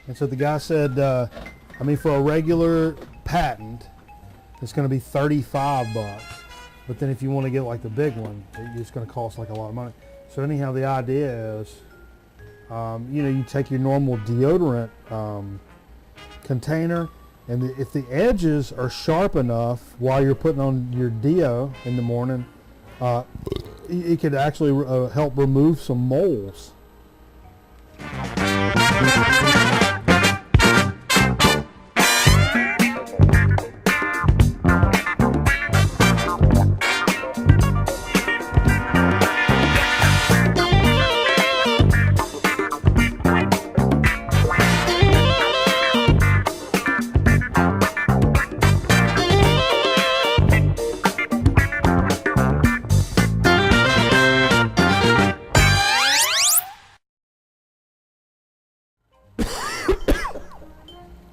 And so the guy said, I mean, for a regular patent, it's going to be $35. But then if you want to get like the big one, it's going to cost like a lot of money. So anyhow, the idea is, you know, you take your normal deodorant container, and if the edges are sharp enough while you're putting on your deo in the morning, it could actually help remove some moles.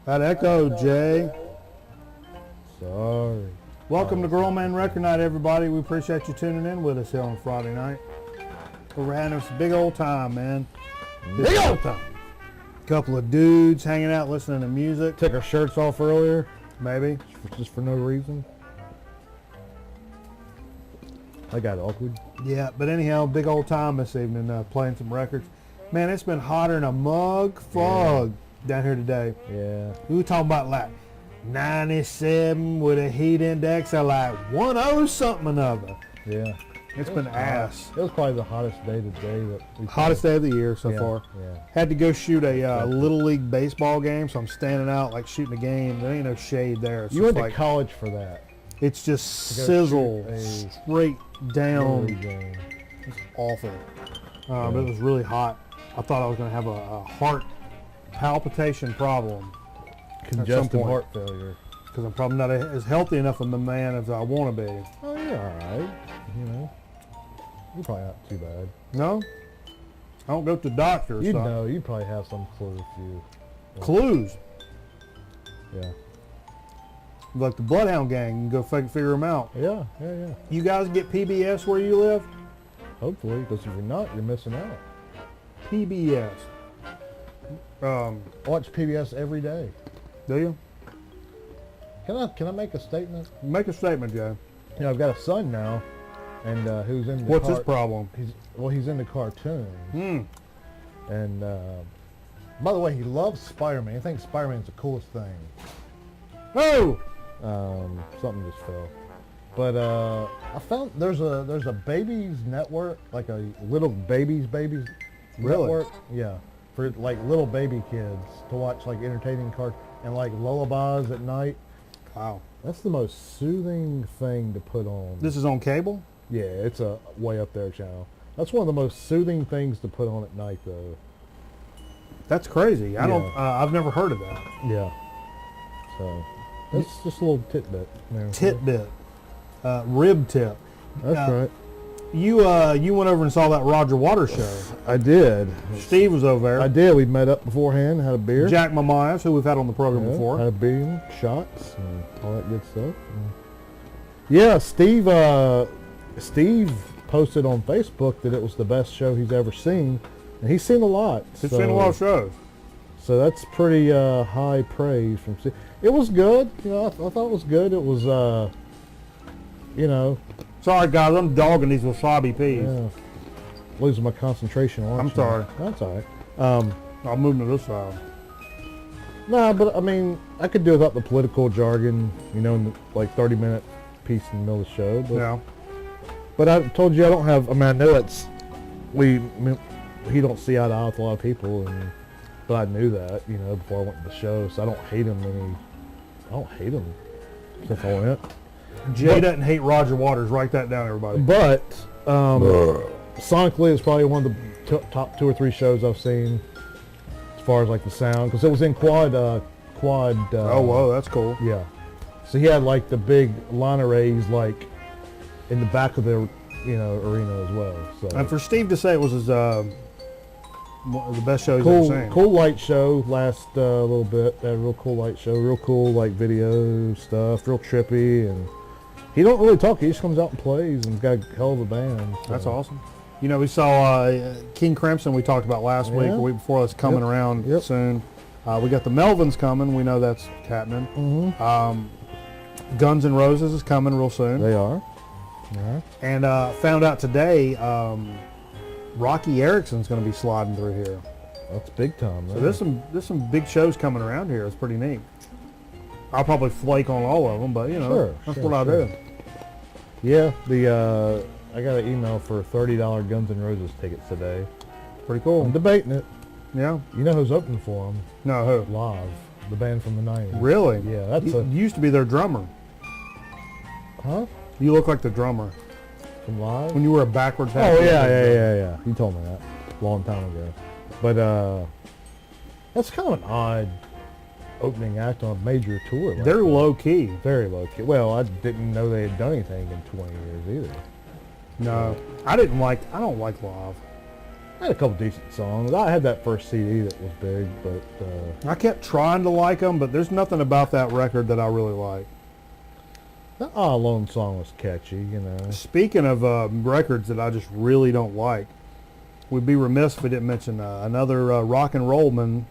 That echo, Jay. Sorry. Welcome to Grown Man Record Night, everybody. We appreciate you tuning in with us here on Friday night. We're having us a big old time, man. Big old time. Couple of dudes hanging out, listening to music. Took our shirts off earlier. Maybe. Just for no reason. I got awkward. Yeah, but anyhow, big old time this evening, playing some records. Man, it's been hotter than a mug fog down here today. Yeah. We were talking about like 97 with a heat index of like 10 something another. Yeah. It's been ass. It was probably the hottest day today. Hottest day of the year so far. Yeah. Had to go shoot a Little League baseball game, so I'm standing out like shooting a game. There ain't no shade there. It's You went like, to college for that. It's just sizzle straight down. Game. It's awful. But it was really hot. I thought I was going to have a heart palpitation problem. Congestive heart failure. Because I'm probably not as healthy enough of a man as I want to be. Oh, you're all right. You know, you're probably not too bad. No? I don't go to the doctor. You know, you probably have some clue if you... Clues? Yeah. Like the Bloodhound Gang, you can go figure them out. Yeah. You guys get PBS where you live? Hopefully, because if you're not, you're missing out. PBS. Watch PBS every day. Do you? Can I make a statement? Make a statement, Joe. You know, I've got a son now, and who's in the What's his problem? He's into cartoons. And by the way, he loves Spider-Man. He thinks Spider-Man's the coolest thing. Oh! Something just fell. But I found there's a babies network, like a little babies network. Yeah, for like little baby kids to watch like entertaining and like lullabies at night. Wow. That's the most soothing thing to put on. This is on cable? Yeah, it's a way up there channel. That's one of the most soothing things to put on at night, though. That's crazy. I've never heard of that. Yeah. So that's just a little tidbit. Titbit. Rib tip. That's right. You went over and saw that Roger Waters show. I did. Steve was over there. I did. We met up beforehand, had a beer. Jack Mamias, who we've had on the program before. Had a beer, shots, and all that good stuff. Yeah, Steve posted on Facebook that it was the best show he's ever seen, and he's seen a lot. He's seen a lot of shows. So that's pretty high praise from Steve. It was good. You know, I thought it was good. It was, you know. Sorry, guys, I'm dogging these wasabi peas. Yeah. Losing my concentration. I'm sorry. That's all right. I'll move to this side. No, but I mean, I could do without the political jargon, you know, in the, like 30-minute piece in the middle of the show. But, yeah. But I told you I don't have. I mean, I know he don't see eye to eye with a lot of people, but I knew that, you know, before I went to the show, so I don't hate him since I went. Jay doesn't hate Roger Waters. Write that down, everybody. But sonically, it's probably one of the top 2 or 3 shows I've seen as far as like the sound, because it was in quad. Oh, whoa, that's cool. Yeah. So he had like the big line arrays like in the back of the arena as well. So. And for Steve to say it was his the best show he's ever seen. Cool light show. Last little bit. Had a real cool light show. Real cool like video stuff. Real trippy, and he don't really talk. He just comes out and plays, and got a hell of a band. So. That's awesome. You know, we saw King Crimson we talked about last week or week before. That's coming around soon. We got the Melvins coming. We know that's happening. Guns N' Roses is coming real soon. They are. Yeah. And found out today, Rocky Erickson's going to be sliding through here. That's big time. So there's some big shows coming around here. It's pretty neat. I'll probably flake on all of them, but you know, that's what I do. Yeah, I got an email for $30 Guns N' Roses tickets today. Pretty cool. I'm debating it. Yeah. You know who's opening for them? No, who? Live, the band from the 90s. Really? Yeah, that's You used to be their drummer. Huh? You look like the drummer From Live? when you were a backwards hat. Oh yeah. You told me that a long time ago. But that's kind of an odd opening act on a major tour. Like They're that. low key. Very low key. Well, I didn't know they had done anything in 20 years either. No, I don't like Live. I had a couple decent songs. I had that first CD that was big, but I kept trying to like them, but there's nothing about that record that I really like. the All Alone song was catchy, you know. Speaking of records that I just really don't like, we'd be remiss if we didn't mention another rock and roll man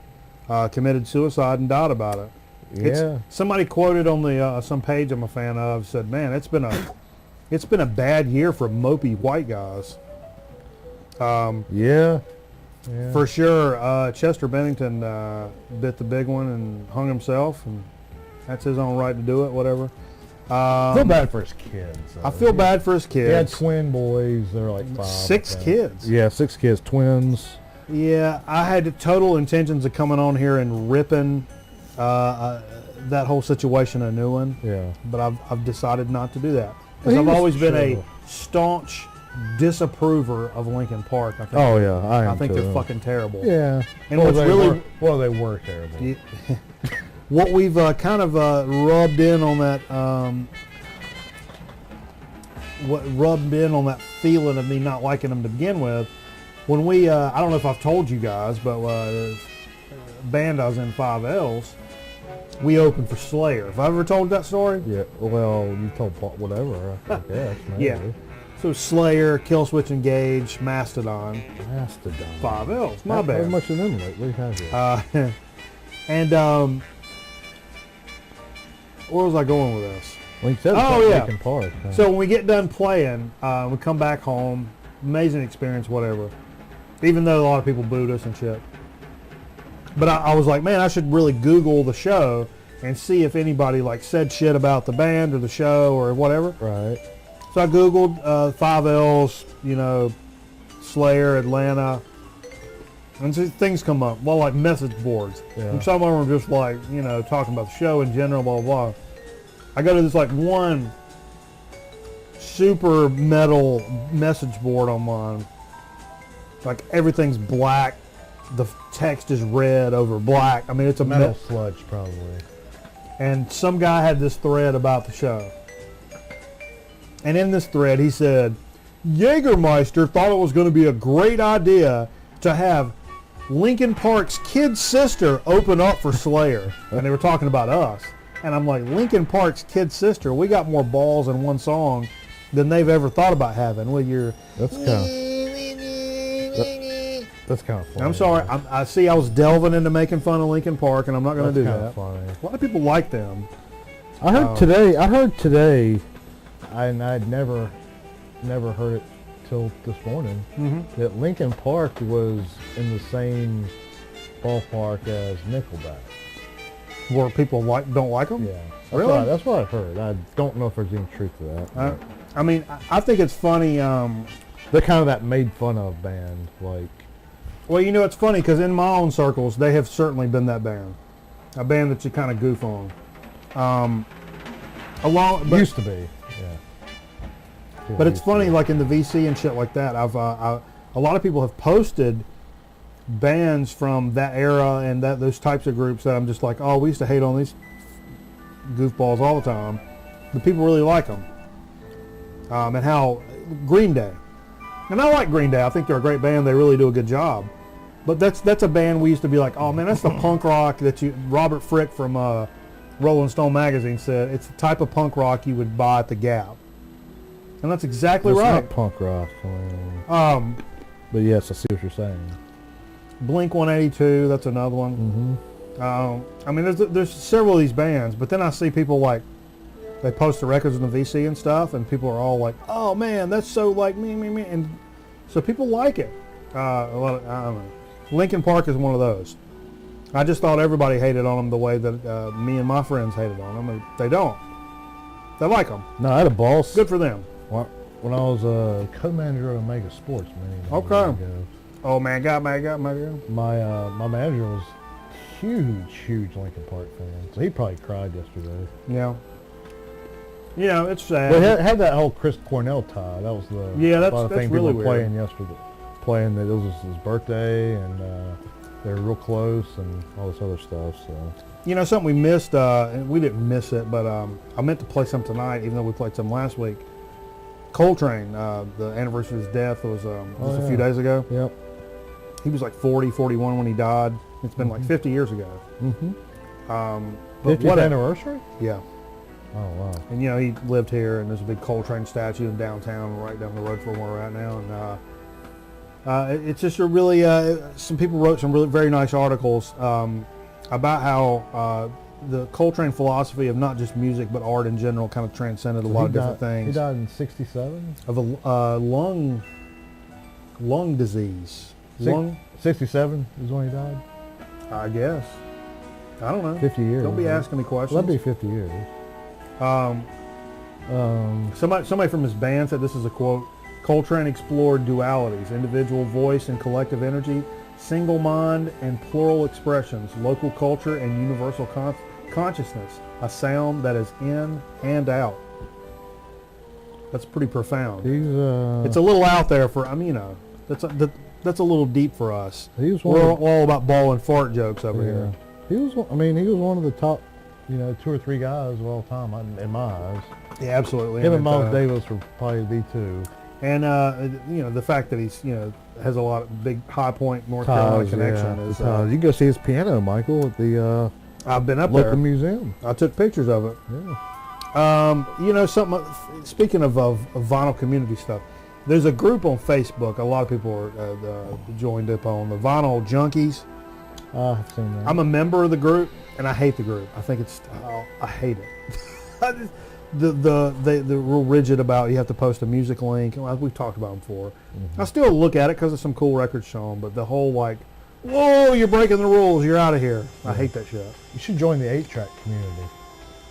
committed suicide and died about it. Yeah. Somebody quoted on the some page I'm a fan of said, "Man, it's been a bad year for mopey white guys." Yeah. For sure, Chester Bennington bit the big one and hung himself, and that's his own right to do it. Whatever. I feel bad for his kids. I feel bad for his kids. He had twin boys. They're like 5. 6 kids. Yeah, 6 kids, twins. Yeah, I had total intentions of coming on here and ripping that whole situation a new one. Yeah. But I've decided not to do that because He I've was always been a chill. staunch disapprover of Linkin Park. I think Oh yeah, I am I think too. they're fucking terrible. Yeah. And what's really they were terrible. Yeah. What we've kind of rubbed in on that, feeling of me not liking them to begin with, when we, I don't know if I've told you guys, but band I was in, 5Ls, we opened for Slayer. Have I ever told that story? Yeah. Well, you told whatever. I guess. Maybe. Yeah. So Slayer, Killswitch Engage, Mastodon, Mastodon. 5Ls, my Haven't heard bad. much of them lately, have you? And where was I going with this? Well, you said Oh, yeah. Linkin Park. Huh? So when we get done playing, we come back home, amazing experience, whatever. Even though a lot of people booed us and shit. But I was like, man, I should really Google the show and see if anybody like said shit about the band or the show or whatever. Right. So I Googled 5Ls, you know, Slayer, Atlanta, and so things come up. Well, like message boards. Yeah. And some of them are just like, you know, talking about the show in general, blah, blah, blah. I go to this like one super metal message board on mine. Like everything's black. The text is red over black. I mean, it's a Metal sludge, probably. And some guy had this thread about the show. And in this thread, he said, Jägermeister thought it was going to be a great idea to have Linkin Park's kid sister open up for Slayer. And they were talking about us. And I'm like, Linkin Park's kid sister, we got more balls in one song than they've ever thought about having. Well, That's kind of funny. I'm sorry. I see I was delving into making fun of Linkin Park, and I'm not going to do That's that. kinda funny. A lot of people like them. I heard today, and I'd never heard it till this morning, that Linkin Park was in the same ballpark as Nickelback. Where people don't like them? Yeah. Really? That's what I've heard. I don't know if there's any truth to that. but I mean, I think it's funny. they're kind of that made fun of band, like. Well, you know, it's funny because in my own circles, they have certainly been that band. A band that you kind of goof on. Used to be, yeah. But it's funny, like in the VC and shit like that, a lot of people have posted bands from that era and those types of groups that I'm just like, oh, we used to hate on these goofballs all the time. But people really like them. And how Green Day. And I like Green Day. I think they're a great band. They really do a good job. But that's a band we used to be like, oh man, that's the punk rock that Robert Frick from Rolling Stone magazine said it's the type of punk rock you would buy at the Gap. And that's exactly It's right. not punk rock. But yes, I see what you're saying. Blink 182, that's another one. I mean, there's several of these bands, but then I see people like, they post the records in the VC and stuff, and people are all like, "Oh man, that's so like me," and so people like it. A lot of, I don't know. Linkin Park is one of those. I just thought everybody hated on them the way that me and my friends hated on them, and they don't. They like them. No, I had a boss. Good for them. When I was a co-manager at Omega Sports many years ago. Oh man, my manager was huge Linkin Park fan, so he probably cried yesterday. Yeah. You know, it's sad. Well, had that whole Chris Cornell tie. That was the that's thing really people were playing yesterday. Playing that it was his birthday and they were real close and all this other stuff. So you know, something we missed, and we didn't miss it, but I meant to play some tonight, even though we played some last week. Coltrane, the anniversary of his death was just a few days ago. Yep. He was like 40, 41 when he died. It's been like 50 years ago. Mm-hmm. But 50th anniversary? Yeah. Oh, wow. And, you know, he lived here, and there's a big Coltrane statue in downtown, right down the road from where we're at now. And it's just a really, some people wrote some really very nice articles about how the Coltrane philosophy of not just music but art in general kind of transcended a lot of different things. He died in 67? Of a lung disease. 67 is when he died? I guess. I don't know. 50 years. Don't be asking me questions. Well, that'd be 50 years. Somebody from his band said, this is a quote, Coltrane explored dualities, individual voice and collective energy, single mind and plural expressions, local culture and universal consciousness, a sound that is in and out. That's pretty profound. It's a little out there for, I mean, you know, that's a little deep for us. We're all about ball and fart jokes over here. He was one of the top, you know, 2 or 3 guys of all time in my eyes. Yeah, absolutely. Him and Miles Davis were probably the 2. And you know, the fact that he's, you know, has a lot of big High Point, North Carolina connection is. You can go see his piano, Michael, at the I've been up local there. museum. I took pictures of it. Yeah. You know, something. Speaking of vinyl community stuff, there's a group on Facebook. A lot of people are joined up on the Vinyl Junkies. I've seen that. I'm a member of the group, and I hate the group. I think it's. I hate it. They're real rigid about you have to post a music link. We've talked about them before. Mm-hmm. I still look at it because there's some cool records shown, but the whole like, whoa, you're breaking the rules, you're out of here. I hate that shit. You should join the 8-track community.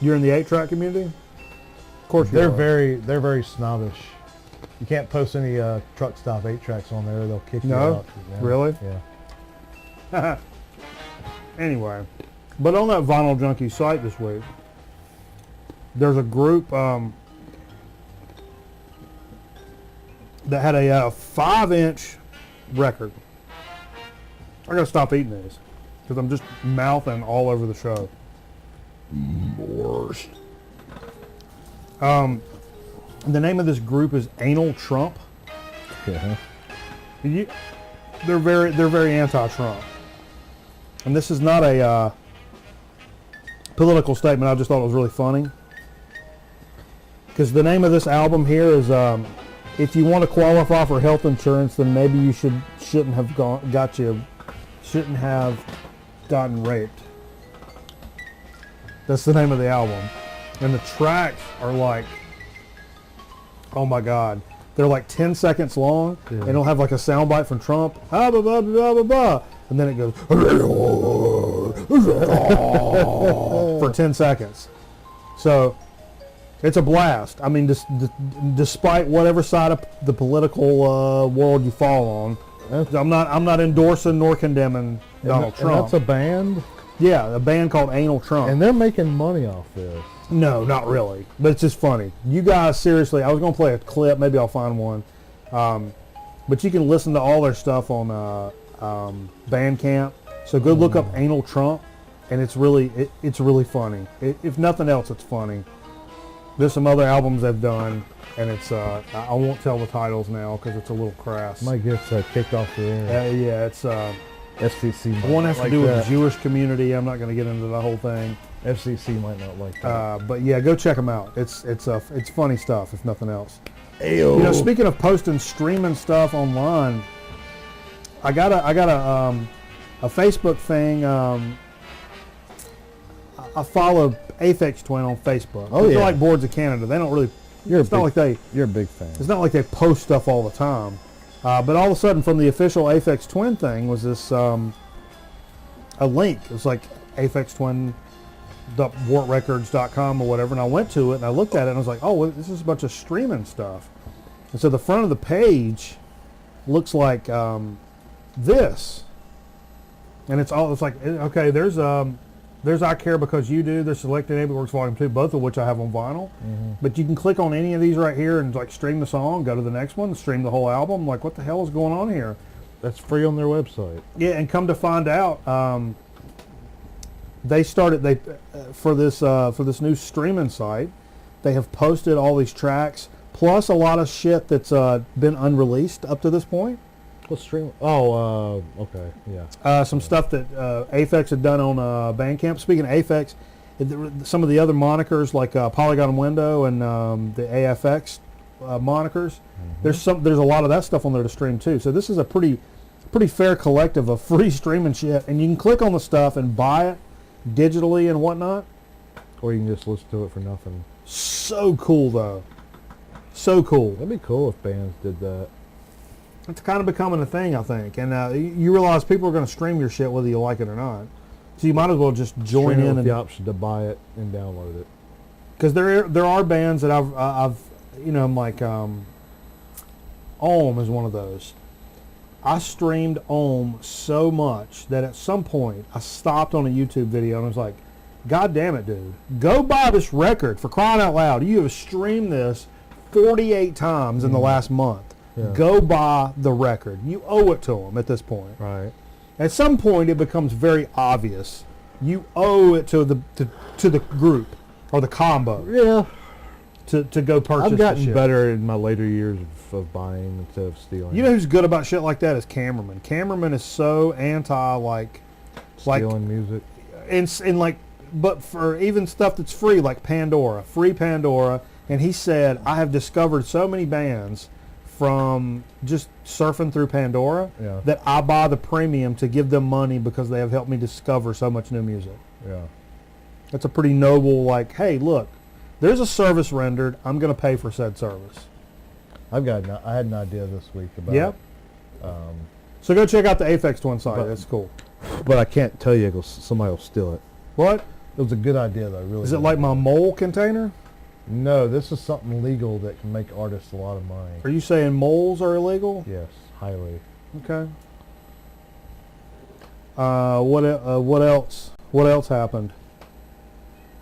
You're in the 8-track community? Of course you are. They're very snobbish. You can't post any truck stop 8-tracks on there; they'll kick you out. No, really? Yeah. Anyway, but on that Vinyl Junkie site this week, there's a group that had a 5-inch record. I gotta stop eating these because I'm just mouthing all over the show. Worst. The name of this group is Anal Trump. Yeah. They're very anti-Trump, and this is not a political statement. I just thought it was really funny. Because the name of this album here is, if you want to qualify for health insurance, then maybe you shouldn't have gotten raped. That's the name of the album, and the tracks are like, oh my God, they're like 10 seconds long. Yeah. And it'll have like a soundbite from Trump, blah, blah, blah, blah, blah, blah, and then it goes for 10 seconds. So. It's a blast. I mean, despite whatever side of the political world you fall on, I'm not endorsing nor condemning Donald Trump. And that's a band? Yeah, a band called Anal Trump. And they're making money off this. No, not really. But it's just funny. You guys, seriously, I was going to play a clip. Maybe I'll find one. But you can listen to all their stuff on Bandcamp. So go look up Anal Trump, and it's really funny. If nothing else, it's funny. There's some other albums they've done, and it's I won't tell the titles now because it's a little crass. Might get kicked off the air. Yeah, it's FCC. One has to do with the Jewish community. I'm not going to get into the whole thing. FCC might not like that. But yeah, go check them out. It's funny stuff, if nothing else. Ayo. You know, speaking of posting streaming stuff online, I got a Facebook thing. I follow Aphex Twin on Facebook. Oh, They're yeah. like Boards of Canada. They don't really. You're It's not like they. You're a big fan. It's not like they post stuff all the time. But all of a sudden, from the official Aphex Twin thing, was this a link. It was like aphextwin.wartrecords.com or whatever, and I went to it and I looked at it and I was like, oh, well, this is a bunch of streaming stuff. And so the front of the page looks like this, and it's like, okay, there's I Care Because You Do, there's Selected Neighbor Works Volume 2, both of which I have on vinyl. Mm-hmm. But you can click on any of these right here and like stream the song, go to the next one, stream the whole album. Like, what the hell is going on here? That's free on their website. Yeah, and come to find out, they started for this new streaming site. They have posted all these tracks plus a lot of shit that's been unreleased up to this point. What stream? Oh, okay, yeah. Some stuff that Aphex had done on Bandcamp. Speaking of Aphex, some of the other monikers like Polygon Window and the AFX monikers. Mm-hmm. There's a lot of that stuff on there to stream too. So this is a pretty fair collective of free streaming shit, and you can click on the stuff and buy it digitally and whatnot. Or you can just listen to it for nothing. So cool though. So cool. That'd be cool if bands did that. It's kind of becoming a thing, I think, and you realize people are going to stream your shit whether you like it or not. So you might as well just join Stream it in with and the option to buy it and download it. because there are bands that I've I'm like Ohm is one of those. I streamed Ohm so much that at some point I stopped on a YouTube video and I was like, God damn it, dude, go buy this record, for crying out loud. You have streamed this 48 times in the last month. Yeah. Go buy the record. You owe it to them at this point. Right. At some point, it becomes very obvious. You owe it to the group or the combo Yeah. to go purchase. I've the gotten shit. better in my later years of buying instead of stealing. You know who's good about shit like that is Cameraman. Cameraman is so anti stealing music. in like, but for even stuff that's free like free Pandora, and he said I have discovered so many bands from just surfing through Pandora Yeah. that I buy the premium to give them money because they have helped me discover so much new music. Yeah. That's a pretty noble, like, hey, look, there's a service rendered. I'm going to pay for said service. I had an idea this week about. Yep. So go check out the Aphex Twin site. But- That's cool. But I can't tell you because somebody will steal it. What? It was a good idea though. Really. Is it good like idea. my mole container? No, this is something legal that can make artists a lot of money. Are you saying moles are illegal? Yes, highly. Okay. What else? What else happened?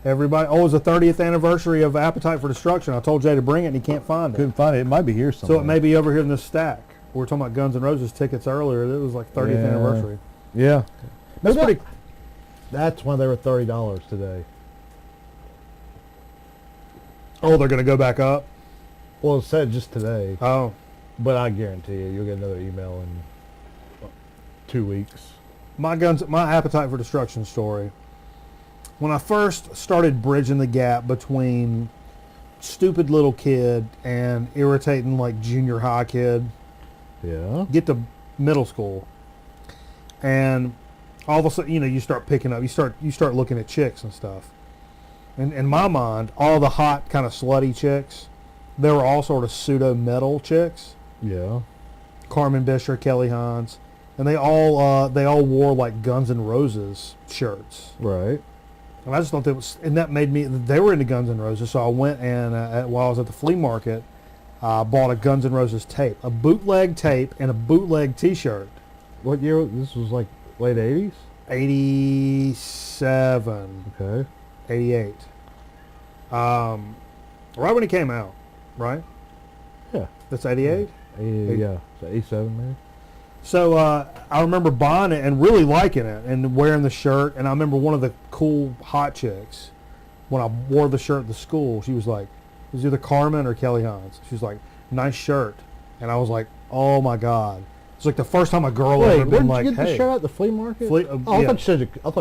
Everybody. Oh, it was the 30th anniversary of Appetite for Destruction. I told Jay to bring it, and he can't find it. Couldn't find it. It might be here somewhere. So it may be over here in this stack. We were talking about Guns N' Roses tickets earlier. It was like 30th Yeah. anniversary. Yeah. That's Maybe pretty. That's why they were $30 today. Oh, they're going to go back up. Well, it said just today, Oh, but I guarantee you'll get another email in 2 weeks. my Appetite for Destruction story. When I first started bridging the gap between stupid little kid and irritating like junior high kid, Yeah. get to middle school, and all of a sudden, you start picking up, you start looking at chicks and stuff. And in my mind, all the hot kind of slutty chicks, they were all sort of pseudo metal chicks. Yeah. Carmen Bisher, Kelly Hines, and they all wore like Guns N' Roses shirts. Right. And I just thought that made me. They were into Guns N' Roses, so I went and while I was at the flea market, I bought a Guns N' Roses tape, a bootleg tape, and a bootleg T-shirt. What year? This was like late 80s? 87, Okay. 88. Right when it came out, right? Yeah. That's 88? Yeah. So 87 maybe? So I remember buying it and really liking it and wearing the shirt. And I remember one of the cool hot chicks, when I wore the shirt to school, she was like, it was either Carmen or Kelly Hines. She was like, nice shirt. And I was like, oh my God. It's like the first time a girl Wait, ever where been did like, you get hey. the shirt at the flea market? I I yeah. thought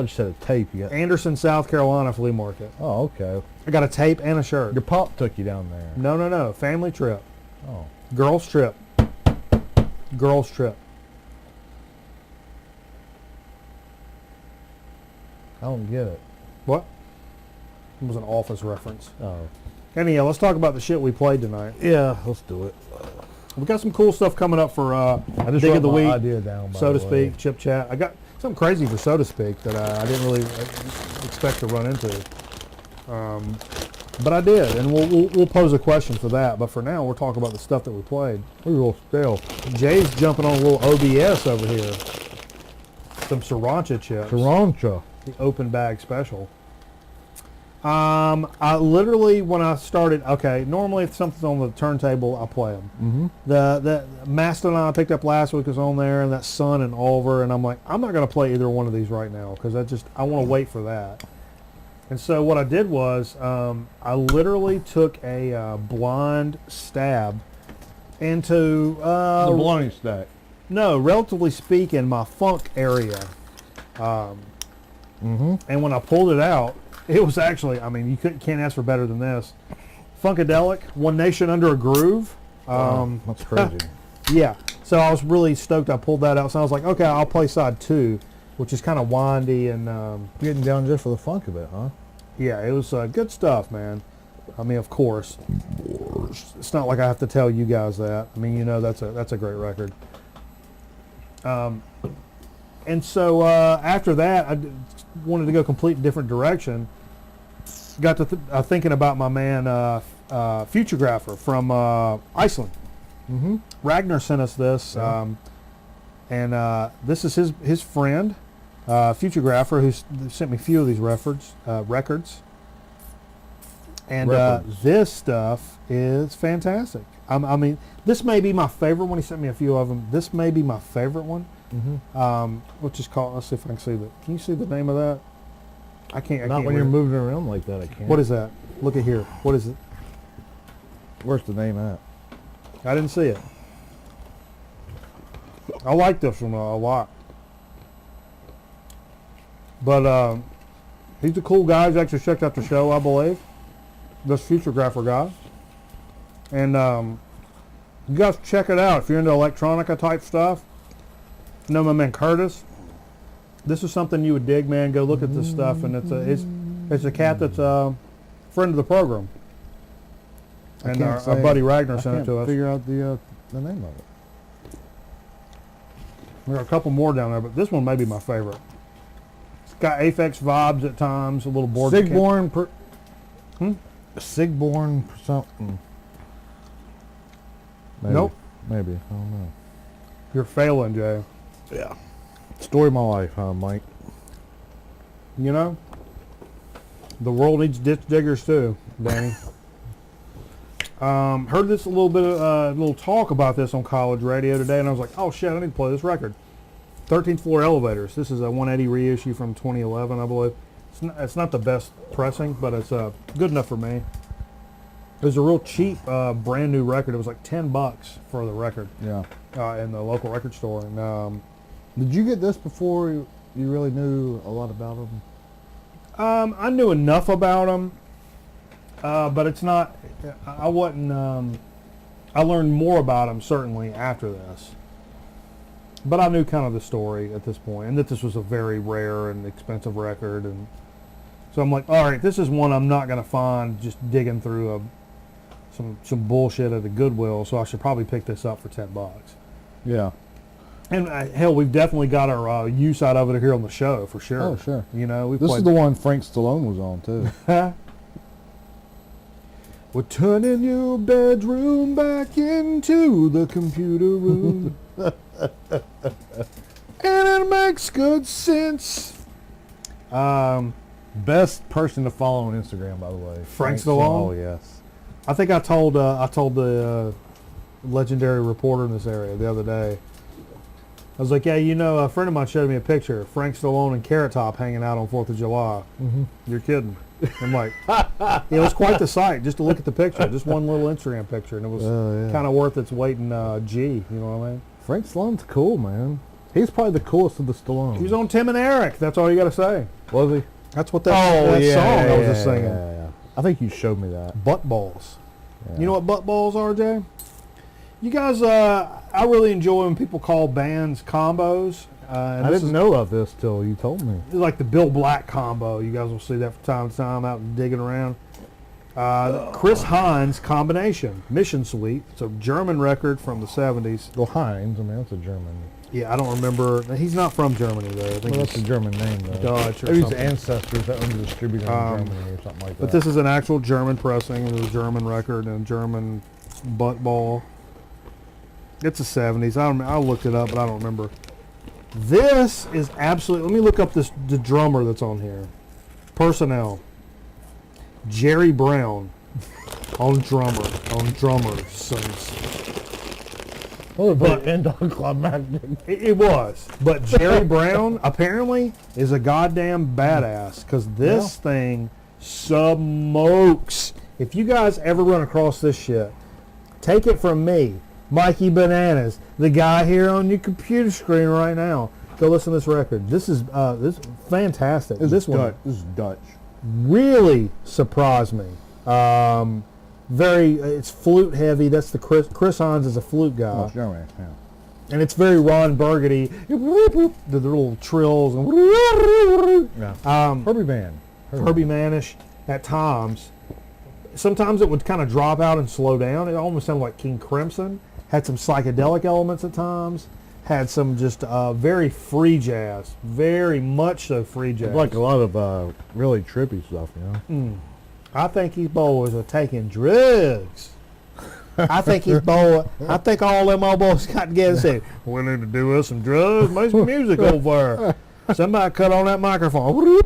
you said a tape. You got. Anderson, South Carolina flea market. Oh, okay. I got a tape and a shirt. Your pop took you down there. No. Family trip. Oh. Girls trip. Girls trip. I don't get it. What? It was an Office reference. Oh. Anyhow, let's talk about the shit we played tonight. Yeah, let's do it. We got some cool stuff coming up for I just Dig wrote of the my Week, idea down, by so to the way. speak, Chip Chat. I got something crazy for so to speak that I didn't really expect to run into. But I did, and we'll pose a question for that. But for now, we're talking about the stuff that we played. We're a little stale. Jay's jumping on a little OBS over here. Some sriracha chips. Sriracha. The open bag special. I literally, when I started, okay, normally if something's on the turntable, I play them. Mm-hmm. The Mastodon I picked up last week was on there, and that Sun and Oliver, and I'm like, I'm not going to play either one of these right now because I want to wait for that. And so what I did was I literally took a blind stab into The bologna stack. no, relatively speaking, my funk area. Mm-hmm. And when I pulled it out, it was actually, I mean, you can't ask for better than this. Funkadelic, One Nation Under a Groove. That's crazy. Yeah, so I was really stoked I pulled that out. So I was like, okay, I'll play side 2, which is kind of windy and... Getting down just for the funk of it, huh? yeah, it was good stuff, man. I mean, of course. It's not like I have to tell you guys that. I mean, you know, that's a great record. And so after that, I wanted to go complete different direction. Got to thinking about my man, Futuregrapher from Iceland. Mm-hmm. Ragnar sent us this, and this is his friend, Futuregrapher, who sent me a few of these records. And this stuff is fantastic. I mean, this may be my favorite one. He sent me a few of them. This may be my favorite one. Mm-hmm. Which is called, let's see if I can see that. Can you see the name of that? I can't. Not when you're moving around like that, I can't. What is that? Look at here. What is it? Where's the name at? I didn't see it. I like this one a lot. But he's a cool guy. He's actually checked out the show, I believe. This Futuregrapher guy. And you guys check it out if you're into electronica type stuff. You know my man Curtis. This is something you would dig, man. Go look at this stuff, and it's a cat that's a friend of the program. And our buddy Ragnar sent it to us. Figure out the name of it. There are a couple more down there, but this one may be my favorite. It's got Aphex vibes at times, a little board. Sigborn something. Maybe. Nope. Maybe. I don't know. You're failing, Jay. Yeah. Story of my life, huh, Mike? You know? The world needs ditch diggers too, Danny. Heard this a little talk about this on college radio today, and I was like, oh shit, I need to play this record. 13th Floor Elevators. This is a 180 reissue from 2011, I believe. It's not the best pressing, but it's good enough for me. It was a real cheap, brand new record. It was like $10 for the record. Yeah. In the local record store. And did you get this before you really knew a lot about them? I knew enough about them, but it's not. I wasn't. I learned more about them certainly after this, but I knew kind of the story at this point, and that this was a very rare and expensive record, and so I'm like, all right, this is one I'm not going to find just digging through some bullshit at the Goodwill, so I should probably pick this up for $10. Yeah. And hell, we've definitely got our use out of it here on the show for sure. Oh, sure. You know, This is the one Frank Stallone was on too. We're turning your bedroom back into the computer room. And it makes good sense. Best person to follow on Instagram, by the way. Frank Stallone? Oh, yes. I think I told the legendary reporter in this area the other day. I was like, yeah, you know, a friend of mine showed me a picture of Frank Stallone and Carrot Top hanging out on 4th of July. Mm-hmm. You're kidding. I'm like, it was quite the sight just to look at the picture, just one little Instagram picture, and it was kind of worth its weight in G, you know what I mean? Frank Stallone's cool, man. He's probably the coolest of the Stallones. He was on Tim and Eric, that's all you got to say. Was he? That's what that song I was just singing. Yeah. I think you showed me that. Butt balls. Yeah. You know what butt balls are, Jay? You guys, I really enjoy when people call bands combos. And I this didn't is know of this till you told me. like the Bill Black combo. You guys will see that from time to time out digging around. Chris Hines combination, Mission Suite. It's a German record from the 70s. Well, Heinz, I mean, that's a German. Yeah, I don't remember. He's not from Germany, though. I think Well, that's a German name, though. Dutch or Maybe his something. ancestors that owned the distributor in Germany or something like that. But this is an actual German pressing. It was a German record and a German butt ball. It's the 70s. I looked it up, but I don't remember. This is absolutely... Let me look up the drummer that's on here. Personnel. Jerry Brown on drummers. But anticlimactic. It was. But Jerry Brown apparently is a goddamn badass because this thing smokes. If you guys ever run across this shit, take it from me, Mikey Bananas, the guy here on your computer screen right now. Go listen to this record. This is fantastic. This one is Dutch. really surprised me. It's flute heavy. That's the Chris Hines is a flute guy. Oh, Germany, yeah. And it's very Ron Burgundy. The little trills and Herbie Mann. Herbie Manish at times. Sometimes it would kind of drop out and slow down. It almost sounded like King Crimson. Had some psychedelic elements at times. Had some just very free jazz. Very much so free jazz. Like a lot of really trippy stuff, you know? I think these boys are taking drugs. I think all them old boys got together and said, we need to do us some drugs, make some music over there. Somebody cut on that microphone.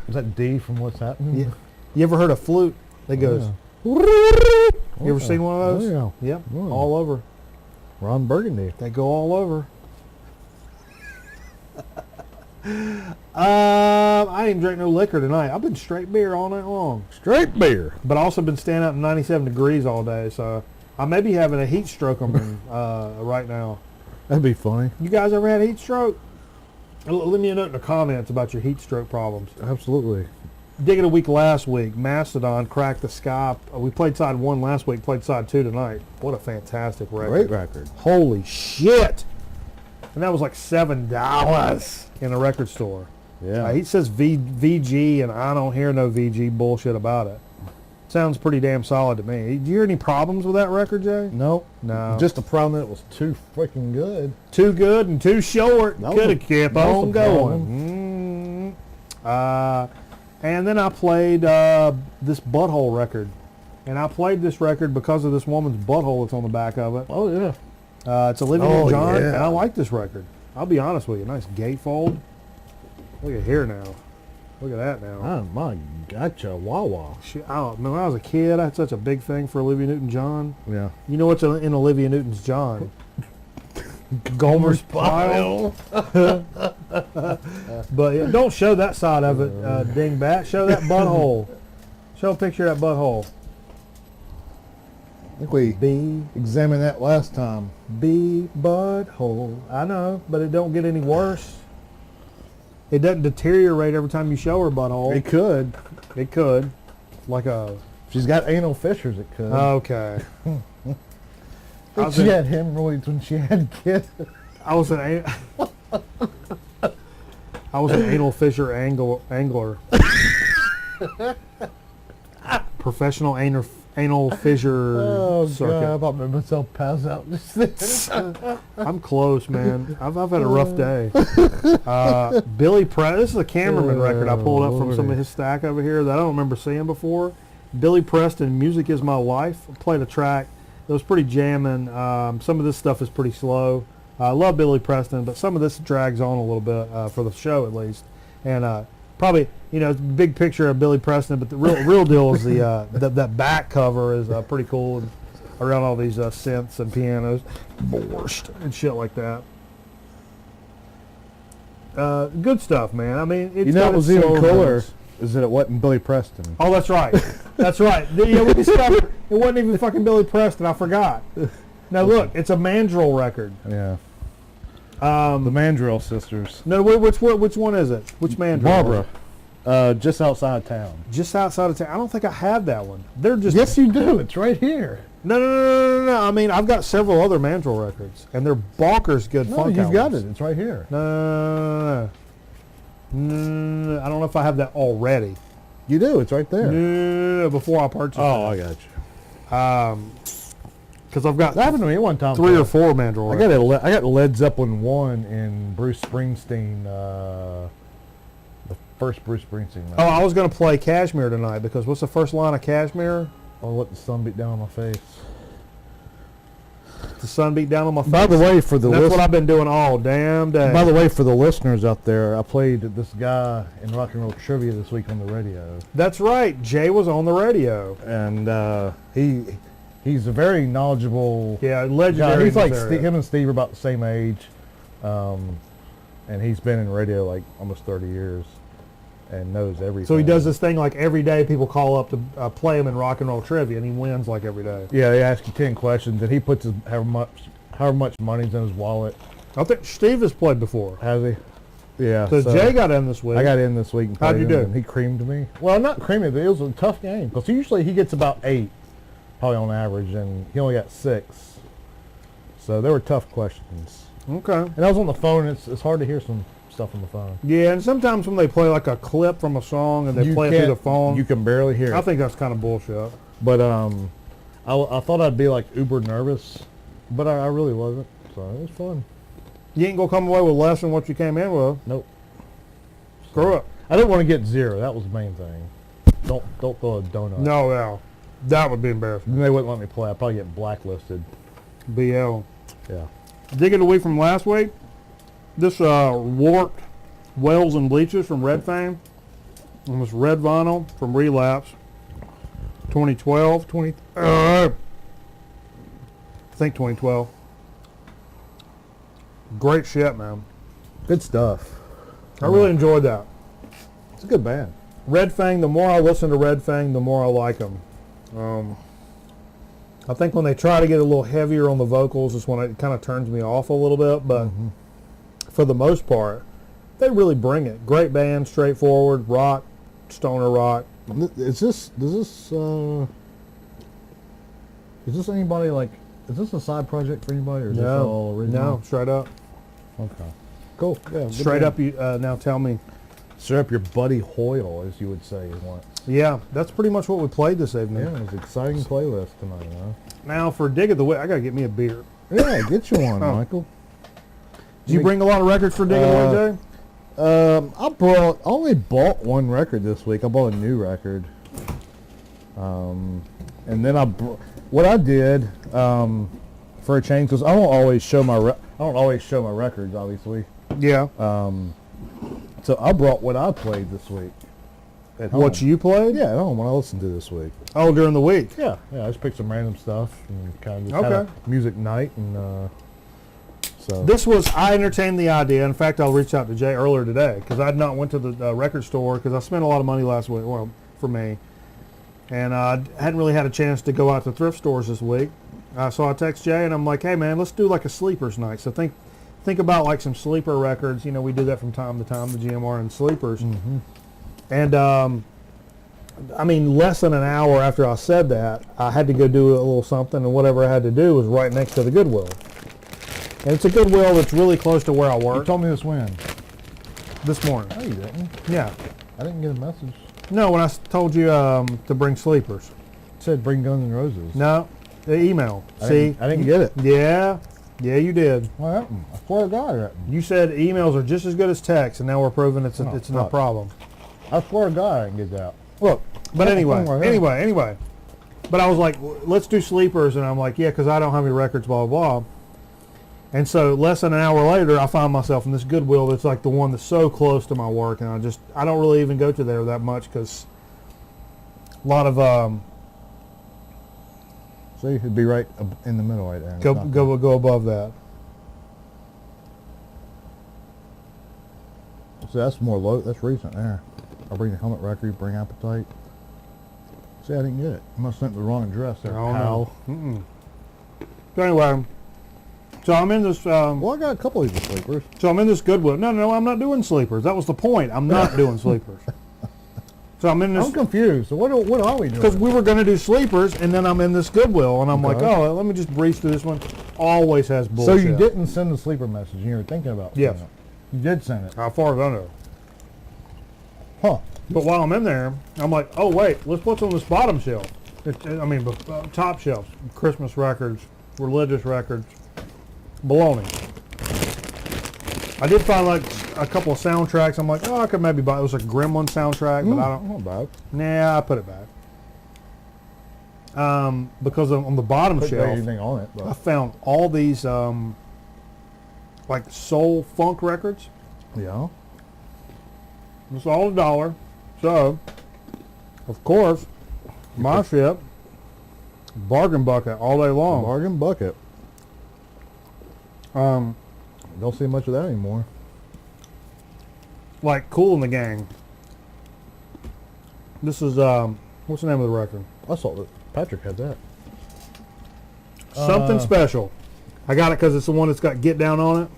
Is that D from What's Happening? Yeah. You ever heard a flute that goes, You ever seen one of those? Yeah. Yep, Oh. all over. Ron Burgundy. They go all over. I didn't drink no liquor tonight. I've been straight beer all night long. Straight beer. But I also been standing out in 97 degrees all day, so I may be having a heat stroke on right now. That'd be funny. You guys ever had a heat stroke? Leave me a note in the comments about your heat stroke problems. Absolutely. Digging a week last week, Mastodon cracked the sky. We played side 1 last week, played side 2 tonight. What a fantastic record. Great record. Holy shit. And that was like $7 in a record store. Yeah. He says VG, and I don't hear no VG bullshit about it. Sounds pretty damn solid to me. Do you hear any problems with that record, Jay? No. No. Just the problem that it was too freaking good. Too good and too short. That Could was have kept that was on the going. And then I played this Butthole record. And I played this record because of this woman's butthole that's on the back of it. Oh, yeah. It's Olivia Newton-John, yeah. and I like this record. I'll be honest with you. Nice gatefold. Look at here now. Look at that now. Oh, my gotcha. Wawa. Shit, when I was a kid, I had such a big thing for Olivia Newton-John. Yeah. You know what's in Olivia Newton's John? Gomer's pile. But yeah, don't show that side of it, dingbat. Show that butthole. Show a picture of that butthole. I think we B examined that last time. butthole. I know, but it don't get any worse. It doesn't deteriorate every time you show her butthole. It could. It could. Like a... If she's got anal fissures, it could. Okay. I think she had hemorrhoids when she had kids. I was an anal fissure angler. Professional anal fissure Oh, circuit. God. I about made myself pass out just then. I'm close, man. I've had a rough day. Billy This is a Cameraman record I pulled up from some of his stack over here that I don't remember seeing before. Billy Preston, Music Is My Life. I played a track that was pretty jamming. Some of this stuff is pretty slow. I love Billy Preston, but some of this drags on a little bit for the show at least. And probably, big picture of Billy Preston, but the real deal is that back cover is pretty cool, and around all these synths and pianos, borscht and shit like that. Good stuff, man. I mean, it's What was even cooler moments. is that it wasn't Billy Preston. Oh, that's right. That's right. We discovered it wasn't even fucking Billy Preston. I forgot. Now look, it's a Mandrill record. Yeah. The Mandrill sisters. No, which one is it? Which Mandrill? Barbara. Just outside town. Just outside of town. I don't think I have that one. They're just... Yes, you do. It's right here. No. I mean, I've got several other Mandrill records, and they're bonkers good funk you've got albums. it. It's right here. No. I don't know if I have that already. You do. It's right there. No, before I purchased it. I got you. Because I've got That happened to me one time. 3 or 4 Mandrill records. I got Led Zeppelin 1 in Bruce Springsteen, the first Bruce Springsteen record. Oh, I was going to play Cashmere tonight, because what's the first line of Cashmere? I'll let the sun beat down on my face. The sun beat down on my face. By the way, for the That's what I've been doing all damn day. By the way, for the listeners out there, I played this guy in Rock and Roll Trivia this week on the radio. That's right. Jay was on the radio. And he's a very knowledgeable legendary. guy. He's like area. him and Steve are about the same age. And he's been in radio like almost 30 years and knows everything. So he does this thing like every day. People call up to play him in Rock and Roll Trivia, and he wins like every day. Yeah, they ask you 10 questions, and he puts however much money's in his wallet. I think Steve has played before. Has he? Yeah. So Jay got in this week. I got in this week. And How'd you do? And he creamed me. Well, not creamed me, but it was a tough game. Because usually he gets about 8, probably on average, and he only got 6. So they were tough questions. Okay. And I was on the phone, and it's hard to hear some stuff on the phone. Yeah, and sometimes when they play like a clip from a song and they play it through the phone, you can barely hear it. I think that's kind of bullshit. But I thought I'd be like uber nervous, but I really wasn't. So it was fun. You ain't gonna come away with less than what you came in with. Nope. Screw it. I didn't want to get 0. That was the main thing. Don't throw a donut. No, that would be embarrassing. Then they wouldn't let me play. I'd probably get blacklisted. BL. Yeah. Dig it a week from last week. This warped Wells and Bleachers from Red Fame. And this red vinyl from Relapse. 2012. I think 2012. Great shit, man. Good stuff. I really enjoyed that. It's a good band. Red Fang, the more I listen to Red Fang, the more I like them. I think when they try to get a little heavier on the vocals is when it kind of turns me off a little bit, but for the most part, they really bring it. Great band, straightforward, rock, stoner rock. Is this anybody like, is this a side project for anybody, or is this all original? No, straight up. Okay. Cool. Yeah. Straight up, you now tell me. Straight up your Buddy Hoyle, as you would say once. Yeah, that's pretty much what we played this evening. Yeah, it was an exciting playlist tonight, huh? Now for Dig of the Week, I gotta get me a beer. Yeah, get you one, Michael. Did you bring a lot of records for Dig of the Week, Jay? I only bought one record this week. I bought a new record. And then what I did for a change, because I don't always show my records, obviously. Yeah. So I brought what I played this week. At home. What you played? Yeah, at home, what I listened to this week. Oh, during the week? Yeah, I just picked some random stuff and kind of just had a music night. And so I entertained the idea. In fact, I reached out to Jay earlier today because I had not went to the record store because I spent a lot of money last week, well, for me. And I hadn't really had a chance to go out to thrift stores this week. So I text Jay and I'm like, hey man, let's do like a sleepers night. So think about like some sleeper records. You know, we do that from time to time, the GMR and sleepers. Mm-hmm. And I mean, less than an hour after I said that, I had to go do a little something, and whatever I had to do was right next to the Goodwill. And it's a Goodwill that's really close to where I work. You told me this when? This morning. No, you didn't. Yeah. I didn't get a message. No, when I told you to bring sleepers. It said bring Guns N' Roses. No, the email. I See? I didn't get it. Yeah, you did. What happened? I swear to God I didn't. You said emails are just as good as text, and now we're proving it's not a problem. I swear to God I didn't get that. Look, but anyway. But I was like, let's do sleepers, and I'm like, yeah, because I don't have any records, blah, blah, blah. And so less than an hour later, I find myself in this Goodwill that's like the one that's so close to my work, and I don't really even go to there that much because a lot of See, it'd be right in the middle right there. go above that. See, that's more low. That's recent there. I'll bring the helmet record, bring appetite. See, I didn't get it. I must have sent the wrong address there. Oh, no. Mm-mm. So anyway, so I'm in this. Well, I got a couple of these sleepers. So I'm in this Goodwill. No, I'm not doing sleepers. That was the point. I'm not doing sleepers. So I'm in this. I'm confused. So what are we doing? Because we were going to do sleepers, and then I'm in this Goodwill, and I'm like, oh, let me just breeze through this one. Always has bullshit. So you didn't send the sleeper message, and you were thinking about Yes. sending it. You did send it. How far as I know. Huh. But while I'm in there, I'm like, oh, wait, let's what's on this bottom shelf. Top shelf. Christmas records, religious records, baloney. I did find like a couple of soundtracks. I'm like, oh, I could maybe buy. It was a Gremlin soundtrack, but I don't. Not bad. Nah, I put it back. Because on the bottom Couldn't shelf, put anything on it. I But found all these like soul funk records. yeah. It's all $1. So, of course, my shit, bargain bucket all day long. Bargain bucket. Um, Don't see much of that anymore. like Kool and the Gang. This is what's the name of the record? I saw that Patrick had that. Something special. I got it because it's the one that's got Get Down on it.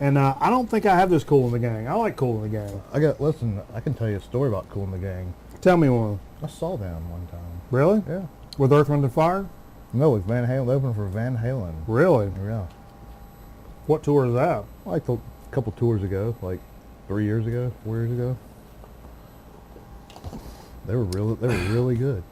And I don't think I have this Kool and the Gang. I like Kool and the Gang. Listen, I can tell you a story about Kool and the Gang. Tell me one. I saw them one time. Really? Yeah. With Earth, Wind and Fire? No, with Van Halen. They opened for Van Halen. Really? Yeah. What tour is that? Like a couple tours ago, like 3 years ago, 4 years ago. They were really good.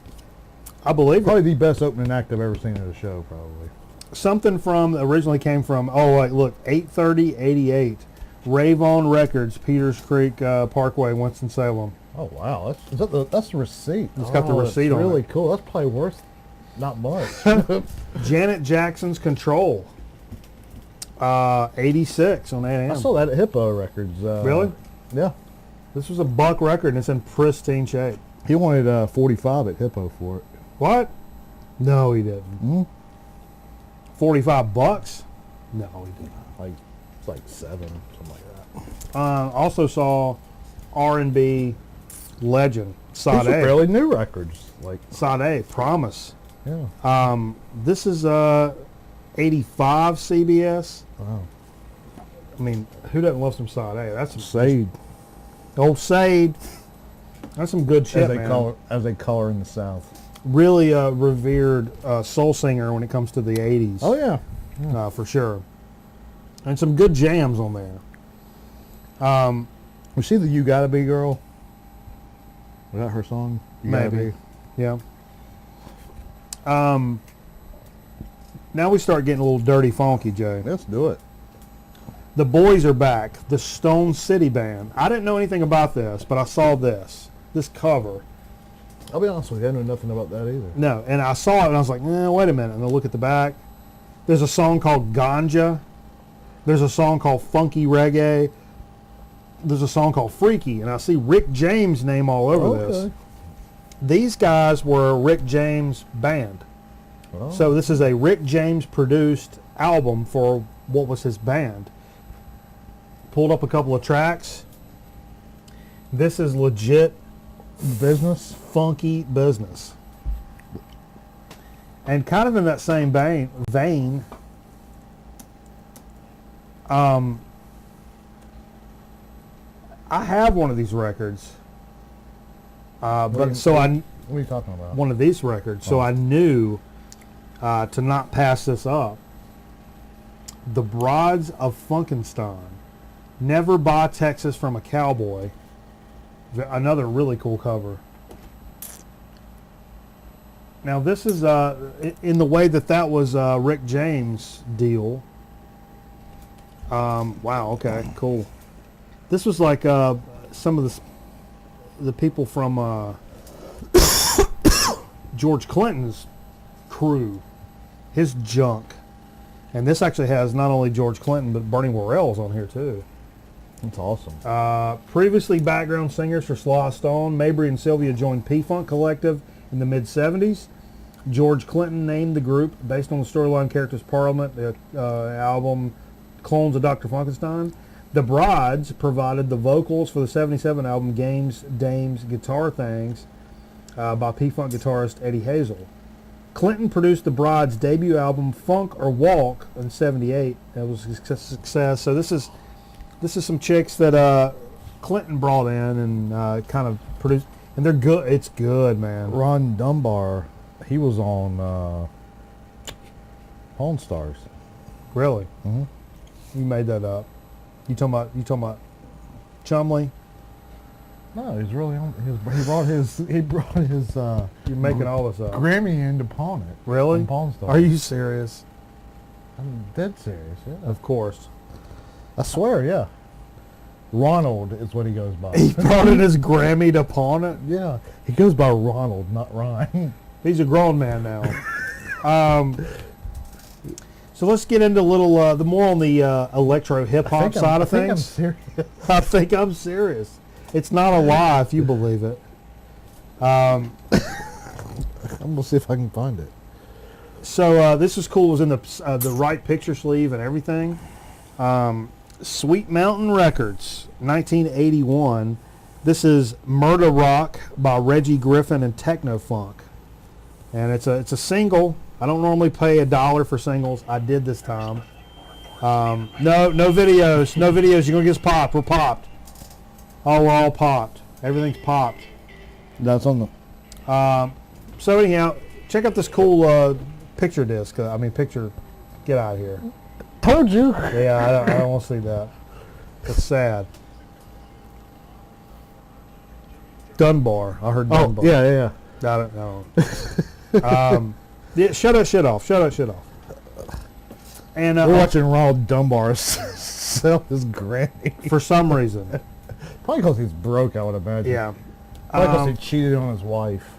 I believe it. Probably the best opening act I've ever seen at a show, probably. Something from originally came from look 83088 Rave On Records, Peters Creek Parkway, Winston Salem. Oh wow, that's the receipt. It's got the receipt on it. Really cool. That's probably worth not much. Janet Jackson's Control, 86 on 8 I AM. saw that at Hippo Records. Really? Yeah. This was a buck record and it's in pristine shape. He wanted 45 at Hippo for it. What? No, he didn't. Hmm? 45 bucks? No, he didn't. Like it's like 7, something like that. Also saw R&B legend These are Sade. fairly new records. Like Sade, Promise. yeah. This is 85 CBS. Wow. I mean, who doesn't love some Sade? That's some Sade, old Sade. That's some good shit, man. as they call her in the South. Really revered soul singer when it comes to the 80s. Oh yeah. For sure. And some good jams on there. Was she the You Gotta Be girl? Was that her song? You Gotta Maybe. Be? Yeah. Now we start getting a little dirty funky, Jay. Let's do it. The boys are back. The Stone City Band. I didn't know anything about this, but I saw this cover. I'll be honest with you, I know nothing about that either. No, and I saw it and I was like, wait a minute. And I look at the back. There's a song called Ganja. There's a song called Funky Reggae. There's a song called Freaky. And I see Rick James' name all over this. These guys were a Rick James band. Oh. So this is a Rick James produced album for what was his band. Pulled up a couple of tracks. This is legit business. funky business. And kind of in that same vein, I have one of these records. What are you talking about? one of these records, so I knew to not pass this up. The Brides of Funkenstein. Never Buy Texas from a Cowboy. Another really cool cover. Now this is in the way that was Rick James' deal. Wow. Okay. Cool. This was like some of the people from George Clinton's crew, his junk, and this actually has not only George Clinton but Bernie Worrell's on here too. That's awesome. Previously background singers for Sly Stone, Mabry and Sylvia joined P-Funk Collective in the mid-'70s. George Clinton named the group based on the storyline characters Parliament, the album Clones of Dr. Funkenstein. The Brides provided the vocals for the '77 album Games, Dames, Guitar Things by P-Funk guitarist Eddie Hazel. Clinton produced the Brides' debut album Funk or Walk in '78. It was a success. So this is some chicks that Clinton brought in and kind of produced. And they're good. It's good, man. Ron Dunbar, he was on Pawn Stars. Really? Mm-hmm. You made that up. You talking about Chumley? No, he's really on. He brought his. You're making all this up. Grammy in to pawn it. Really? On Pawn Stars. Are you serious? I'm dead serious. Yeah. Of course. I swear, yeah. Ronald is what he goes by. He brought in his Grammy to pawn it. Yeah, he goes by Ronald, not Ryan. He's a grown man now. So let's get into the more on the electro hip hop side of things. I'm serious. I think I'm serious. It's not a lie if you believe it. I'm gonna see if I can find it. So this is cool. It was in the right picture sleeve and everything. Sweet Mountain Records, 1981. This is Murder Rock by Reggie Griffin and Techno Funk, and it's a single. I don't normally pay $1 for singles. I did this time. No videos. No videos. You're gonna get us popped. We're popped. Oh, we're all popped. Everything's popped. That's on the. So anyhow, check out this cool picture disc. Picture. Get out of here. Told you. Yeah, I don't want to see that. It's sad. Dunbar. I heard Dunbar. Oh, yeah. I don't know. Yeah, shut that shit off. And we're watching Ronald Dunbar sell his Grammy. For some reason. Probably because he's broke, I would imagine. Yeah. Probably because he cheated on his wife.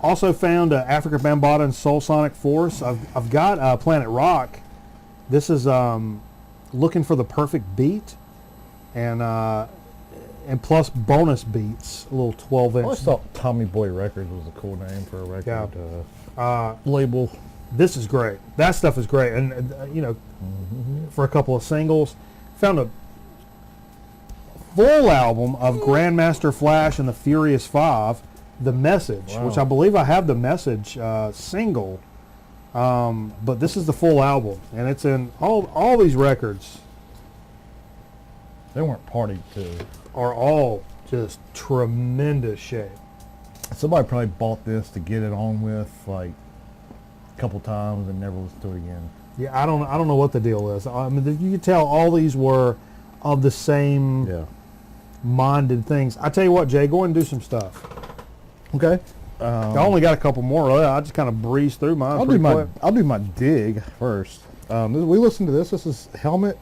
Also found Africa Bambaataa and Soul Sonic Force. I've got Planet Rock. This is looking for the perfect beat, and plus bonus beats. A little 12-inch. I always thought Tommy Boy Records was a cool name for a record label. This is great. That stuff is great, and for a couple of singles, found a full album of Grandmaster Flash and the Furious Five, The Message, which I believe I have the Message single. But this is the full album, and it's in all these records. They weren't partied to. Are all just tremendous shape. Somebody probably bought this to get it on with like a couple times and never listened to it again. Yeah, I don't know what the deal is. I mean, you can tell all these were of the same minded things. I tell you what, Jay, go ahead and do some stuff. Okay. I only got a couple more. I just kind of breezed through mine. I'll do my dig first. We listened to this. This is Helmet,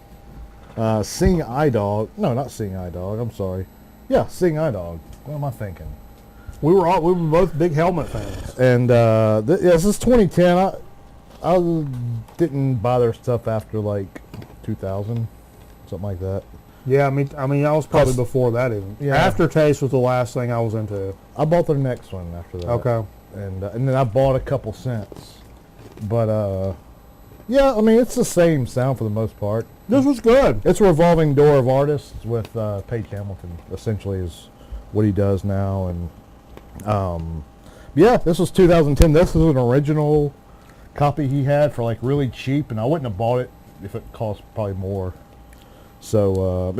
Sing Eye Dog. No, not Sing Eye Dog. I'm sorry. Yeah, Sing Eye Dog. What am I thinking? We were both big Helmet fans. And this is 2010. I didn't buy their stuff after like 2000, something like that. Yeah, I mean, I was probably before that even. Yeah. Aftertaste was the last thing I was into. I bought their next one after that. Okay. And then I bought a couple cents. But, yeah, I mean, it's the same sound for the most part. This was good. It's a revolving door of artists with Page Hamilton, essentially, is what he does now. And, yeah, this was 2010. This is an original copy he had for, like, really cheap. And I wouldn't have bought it if it cost probably more. So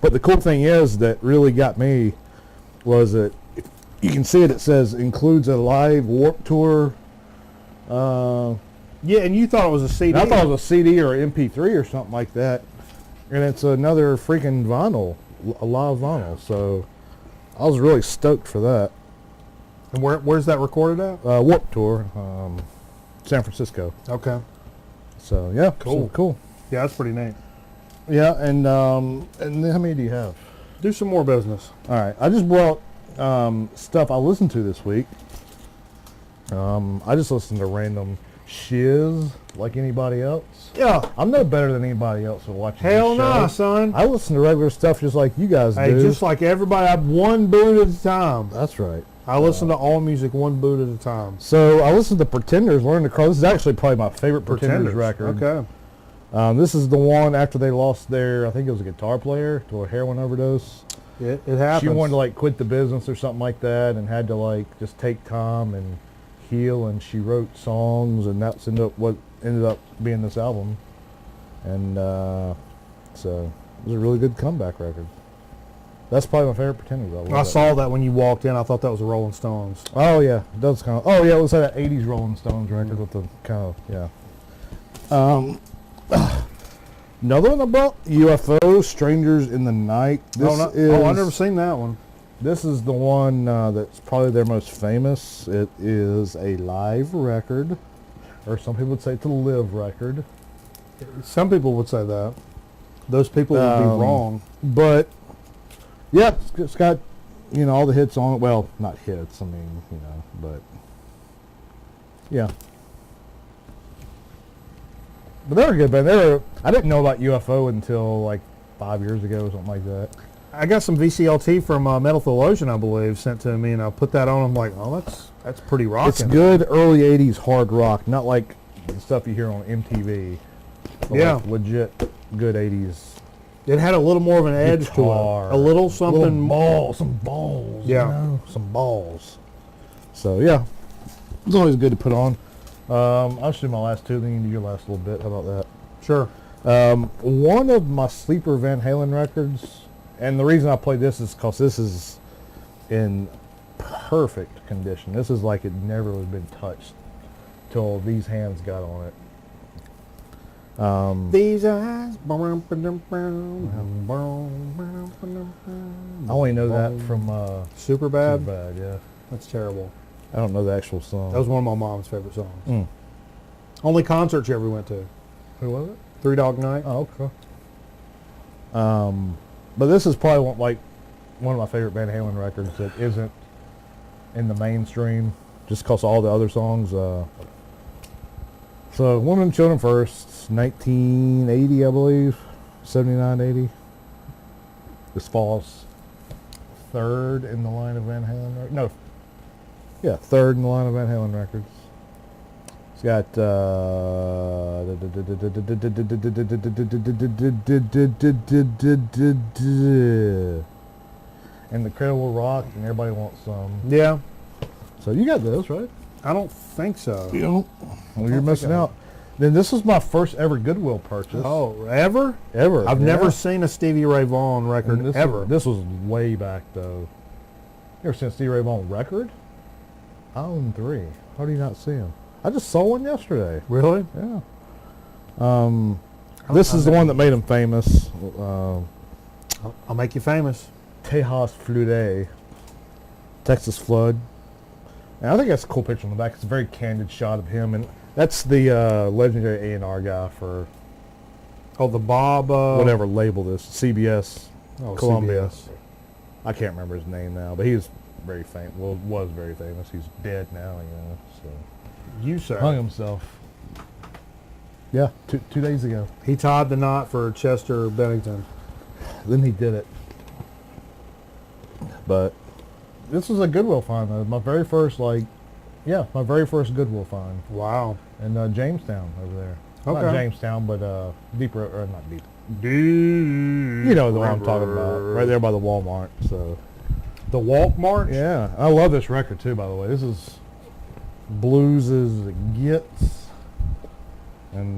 but the cool thing is that really got me was that you can see it says includes a live Warped Tour. Yeah, and you thought it was a CD. I thought it was a CD or MP3 or something like that. And it's another freaking vinyl, a live vinyl. So I was really stoked for that. And where's that recorded at? Warped Tour, San Francisco. Okay. So yeah, cool. Cool. Yeah, that's pretty neat. Yeah, and then how many do you have? Do some more business. All right, I just brought stuff I listened to this week. I just listened to random shiz like anybody else. Yeah. I'm no better than anybody else at watching Hell this nah, show. son. I listen to regular stuff just like you guys do. Just like everybody, I'm one boot at a time. That's right. I listen to all music one boot at a time. So I listened to Pretenders, Learn to Crawl. This is actually probably my favorite Pretenders record. Okay. This is the one after they lost their, I think it was a guitar player to a heroin overdose. It happens. She wanted to like quit the business or something like that and had to like just take time and heal, and she wrote songs, and that's what ended up being this album. And so it was a really good comeback record. That's probably my favorite Pretenders. I saw that when you walked in. I thought that was the Rolling Stones. Oh yeah, it does kind of. Oh yeah, it was that '80s Rolling Stones record with the kind of Another one about UFOs, Strangers in the Night. I've never seen that one. This is the one that's probably their most famous. It is a live record, or some people would say it's a live record. Some people would say that. Those people would be wrong. But yeah, it's got all the hits on it. Well, not hits. I mean, but yeah. But they were good, man. I didn't know about UFO until like 5 years ago or something like that. I got some VCLT from Metal Theologian, I believe, sent to me, and I put that on. I'm like, oh, that's pretty rocking. It's good early '80s hard rock, not like the stuff you hear on MTV. But like legit good '80s. It had a little more of an edge guitar, to it. A little something. Some balls. Yeah. Some balls. So yeah, it's always good to put on. I'll just do my last two, then you can do your last little bit. How about that? Sure. One of my sleeper Van Halen records, and the reason I play this is because this is in perfect condition. This is like it never would have been touched till these hands got on it. These eyes. I only know that from Superbad. Superbad, yeah. That's terrible. I don't know the actual song. That was one of my mom's favorite songs. Only concert she ever went to. Who was it? Three Dog Night. Oh, okay. But this is probably one of my favorite Van Halen records that isn't in the mainstream, just because all the other songs. So, Women and Children First, 1980, I believe, 79, 80. This falls third in the line of Van Halen. Third in the line of Van Halen records. It's got and the Incredible Rock, and Everybody Wants Some. Yeah. So you got those, right? I don't think so. You don't. Well, you're missing out. Then this was my first ever Goodwill purchase. Oh, ever? Ever. I've never seen a Stevie Ray Vaughan record ever. This was way back though. You ever seen a Stevie Ray Vaughan record? I own 3. How do you not see them? I just saw one yesterday. Really? Yeah. This is the one that made him famous. I'll make you famous. Tejas Flood, Texas Flood. And I think that's a cool picture on the back. It's a very candid shot of him, and that's the legendary A&R guy for the Bob whatever label this CBS Columbia. CBS. I can't remember his name now, but he was very famous. Well, was very famous. He's dead now, So You sir. hung himself. Yeah, 2 days ago. He tied the knot for Chester Bennington. Then he did it. But this was a Goodwill find, though. My very first Goodwill find. Wow. In Jamestown over there. Okay. Not Jamestown, but Deep River, or not Deep. You know the one I'm talking about. Right there by the Walmart. So. The Walk March? Yeah. I love this record, too, by the way. This is blues as it gets. And,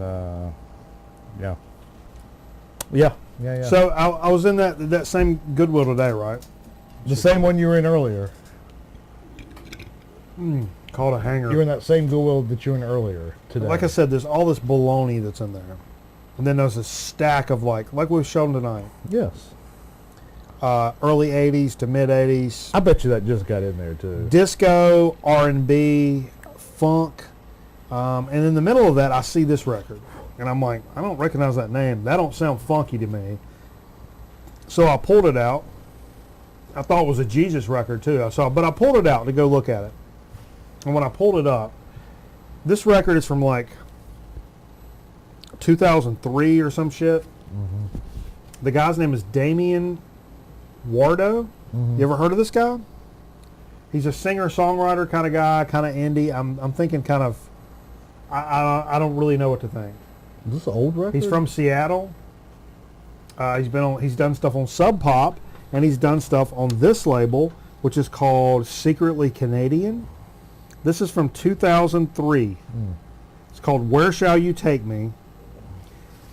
yeah. So I was in that same Goodwill today, right? The same one you were in earlier. Called a hanger. You were in that same Goodwill that you were in earlier today. Like I said, there's all this baloney that's in there. And then there's a stack of like we've shown tonight. Yes. Early 80s to mid 80s. I bet you that just got in there too. Disco, R&B, funk. And in the middle of that, I see this record. And I'm like, I don't recognize that name. That don't sound funky to me. So I pulled it out. I thought it was a Jesus record too. But I pulled it out to go look at it. And when I pulled it up, this record is from like 2003 or some shit. Mm-hmm. The guy's name is Damian Wardo. Mm-hmm. You ever heard of this guy? He's a singer-songwriter kind of guy, kind of indie. I'm thinking kind of, I don't really know what to think. Is this an old record? He's from Seattle. He's done stuff on Sub Pop, and he's done stuff on this label, which is called Secretly Canadian. This is from 2003. It's called Where Shall You Take Me?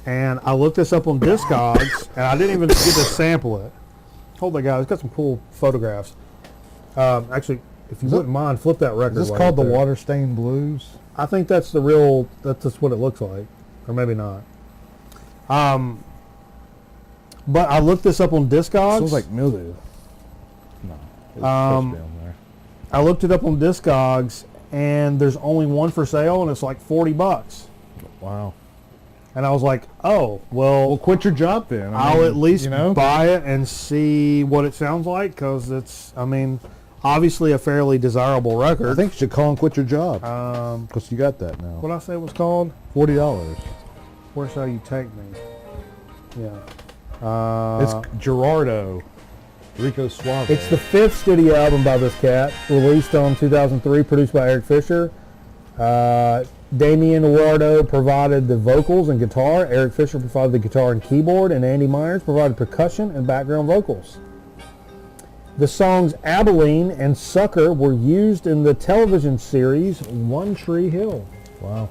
And I looked this up on Discogs, and I didn't even get to sample it. told that guy, it's got some cool photographs. Actually, if you wouldn't mind, flip that record. Is this called the Water Stained Blues? I think that's the real, that's just what it looks like. Or maybe not. But I looked this up on Discogs. Sounds like mildew. No. It's supposed to be on there. I looked it up on Discogs, and there's only one for sale, and it's like $40. Wow. And I was like, oh, well, Quit your job then. I'll at least buy it and see what it sounds like, because it's, I mean, obviously a fairly desirable record. I think you should call and quit your job. Because you got that now. What did I say it was called? $40. Where shall you take me? Yeah. It's Gerardo. Rico Suave. It's the 5th studio album by this cat, released on 2003, produced by Eric Fisher. Damian Eduardo provided the vocals and guitar. Eric Fisher provided the guitar and keyboard, and Andy Myers provided percussion and background vocals. The songs Abilene and Sucker were used in the television series One Tree Hill. Wow.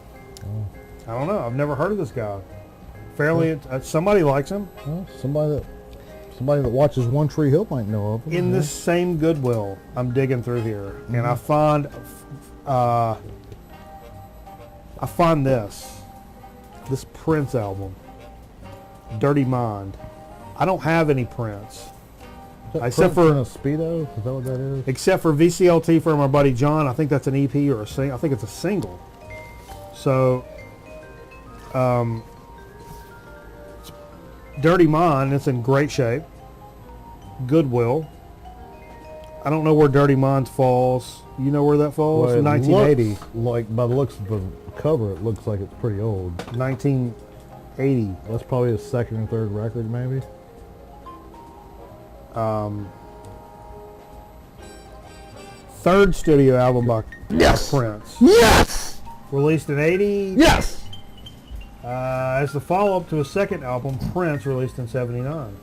I don't know. I've never heard of this guy. Fairly, somebody likes him. Well, somebody that watches One Tree Hill might know of him. In this same Goodwill, I'm digging through here, and I find this Prince album, Dirty Mind. I don't have any Prince. Except for a Speedo? Is that what that is? Except for VCLT for my buddy John. I think that's an EP or a single. I think it's a single. So, Dirty Mind, it's in great shape. Goodwill. I don't know where Dirty Mind falls. You know where that falls? Well, 1980. Like, by the looks of the cover, it looks like it's pretty old. 1980. That's probably his second or third record, maybe. Third studio album by Yes! Prince. Yes! Released in 80. Yes! As the follow-up to a second album, Prince, released in 79.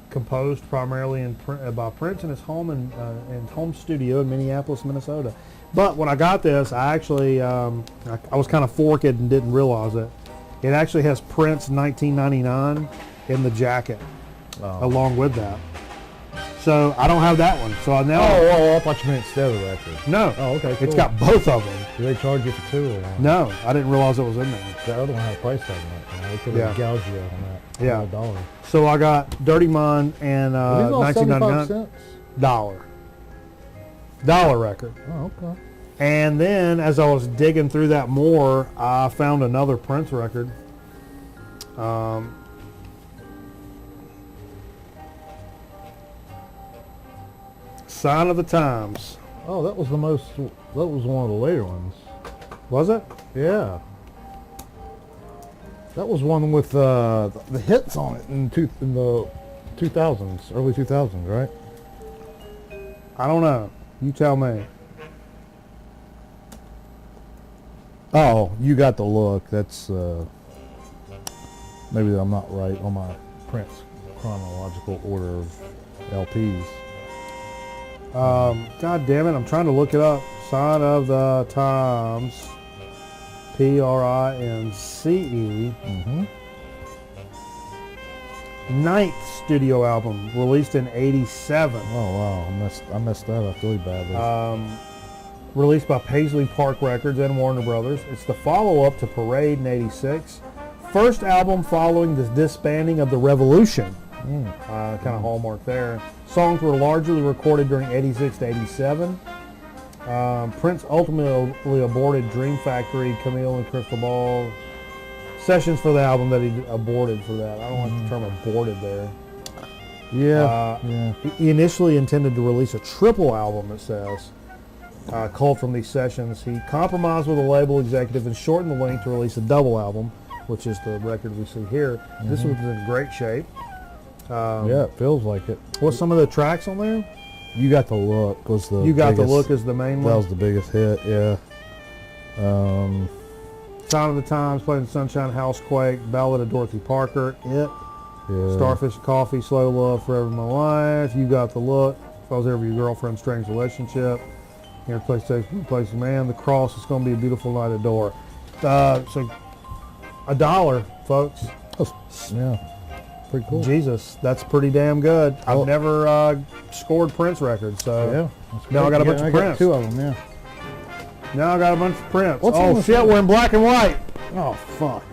Composed primarily by Prince in his home and home studio in Minneapolis, Minnesota. But when I got this, I actually I was kind of forked and didn't realize it. It actually has Prince 1999 in the jacket along with that. So I don't have that one. So now. I thought you meant instead of the record. No. Oh, okay. Cool. It's got both of them. Do they charge you for two or what? No, I didn't realize it was in there. The other one had a price tag on it. They could have gouged you on that. Yeah. $1. So I got Dirty Mind and Are these all 1999 75 cents? dollar record. Oh, okay. And then as I was digging through that more, I found another Prince record. Sign of the Times. Oh, that was one of the later ones. Was it? Yeah. That was one with the hits on it in the 2000s, early 2000s, right? I don't know. You tell me. Oh, you got the look. That's maybe I'm not right on my Prince chronological order of LPs. God damn it! I'm trying to look it up. Sign of the Times. Prince. Ninth studio album, released in '87. Oh wow, I messed that up really badly. Released by Paisley Park Records and Warner Brothers. It's the follow-up to Parade in '86. First album following the disbanding of the Revolution. Kind of hallmark there. Songs were largely recorded during '86 to '87. Prince ultimately aborted Dream Factory, Camille and Crystal Ball sessions for the album that he aborted for that. I don't like the term aborted there. Yeah. He initially intended to release a triple album, it says, culled from these sessions. He compromised with a label executive and shortened the length to release a double album, which is the record we see here. This was in great shape. Yeah, it feels like it. What's some of the tracks on there? You Got the Look was the You Got biggest, the Look is the main one. That was the biggest hit, yeah. Sign of the Times, Playing the Sunshine, Housequake, Ballad of Dorothy Parker, It, Starfish Coffee, Slow Love, Forever My Life, You Got the Look, If I Was Ever Your Girlfriend, Strange Relationship, Here Place Takes Place Man, The Cross, It's Gonna Be a Beautiful Night at Door. So $1, folks. Yeah. Pretty cool. Jesus, that's pretty damn good. I've never scored Prince records, so Yeah. now I got a bunch of I got Prince. 2 of them, yeah. Now I got a bunch of Prince. What's on oh this shit, one? we're in black and white. Oh, fuck.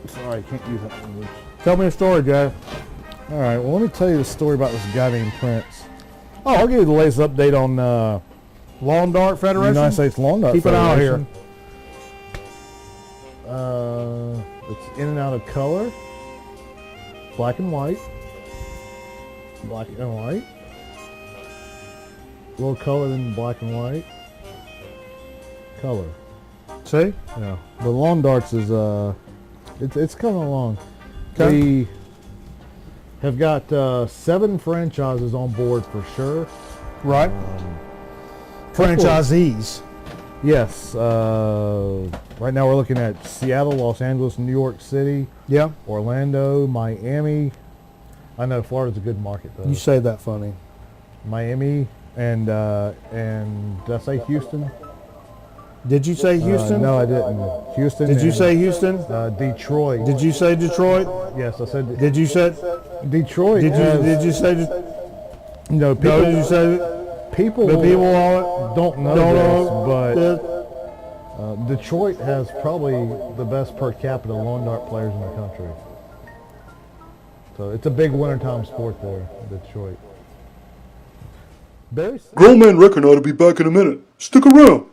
Sorry, can't use that language. Tell me a story, Jay. All right, well, let me tell you the story about this guy named Prince. Oh, I'll give you the latest update on Lawn Dart Federation? United States Lawn Dart Keep an eye out Federation. It's in and out of color. Black and white. Black and white. A little color in black and white. Color. See? Yeah. The lawn darts is it's coming along. Okay. We have got 7 franchises on board for sure. Right. Franchisees. Yes. Right now we're looking at Seattle, Los Angeles, New York City, Yeah. Orlando, Miami. I know Florida's a good market though. You say that funny. Miami and did I say Houston? Did you say Houston? No, I didn't. Houston. Did you and, say Houston? Detroit? Did you say Detroit? Yes, I said. Did you say? Detroit? Did you say? No, people. No, did you say? People. The people all don't know this, but Detroit has probably the best per capita lawn dart players in the country. So it's a big wintertime sport there, Detroit. Barry? Grown Man Record ought to be back in a minute. Stick around.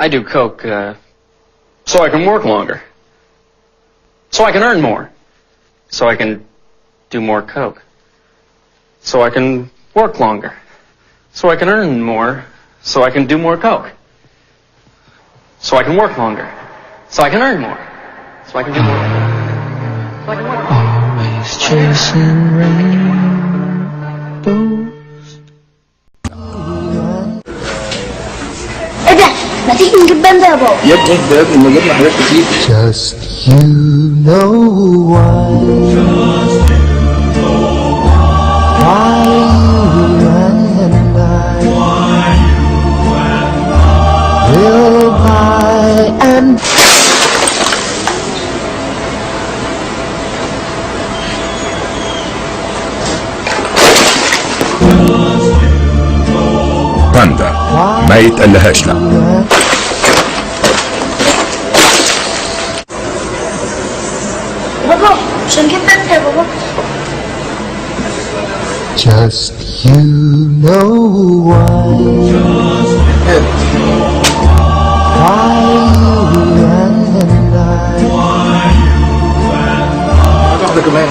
I do coke, so I can work longer. So I can earn more. So I can do more coke. So I can work longer. So I can earn more. So I can do more coke. So I can work longer. So I can earn more. So I can do more coke. So I can work longer. Always chasing rainbows. ايه ده؟ ما تيجي نجيب باندا يا بابا. يا ابني ده لما جبنا حاجات كتير. Just you know why. Why you and I will buy and باندا ما يتقلهاش لا. بابا مش هنجيب باندا يا بابا. Just you know why. Why you and I. واحدة كمان.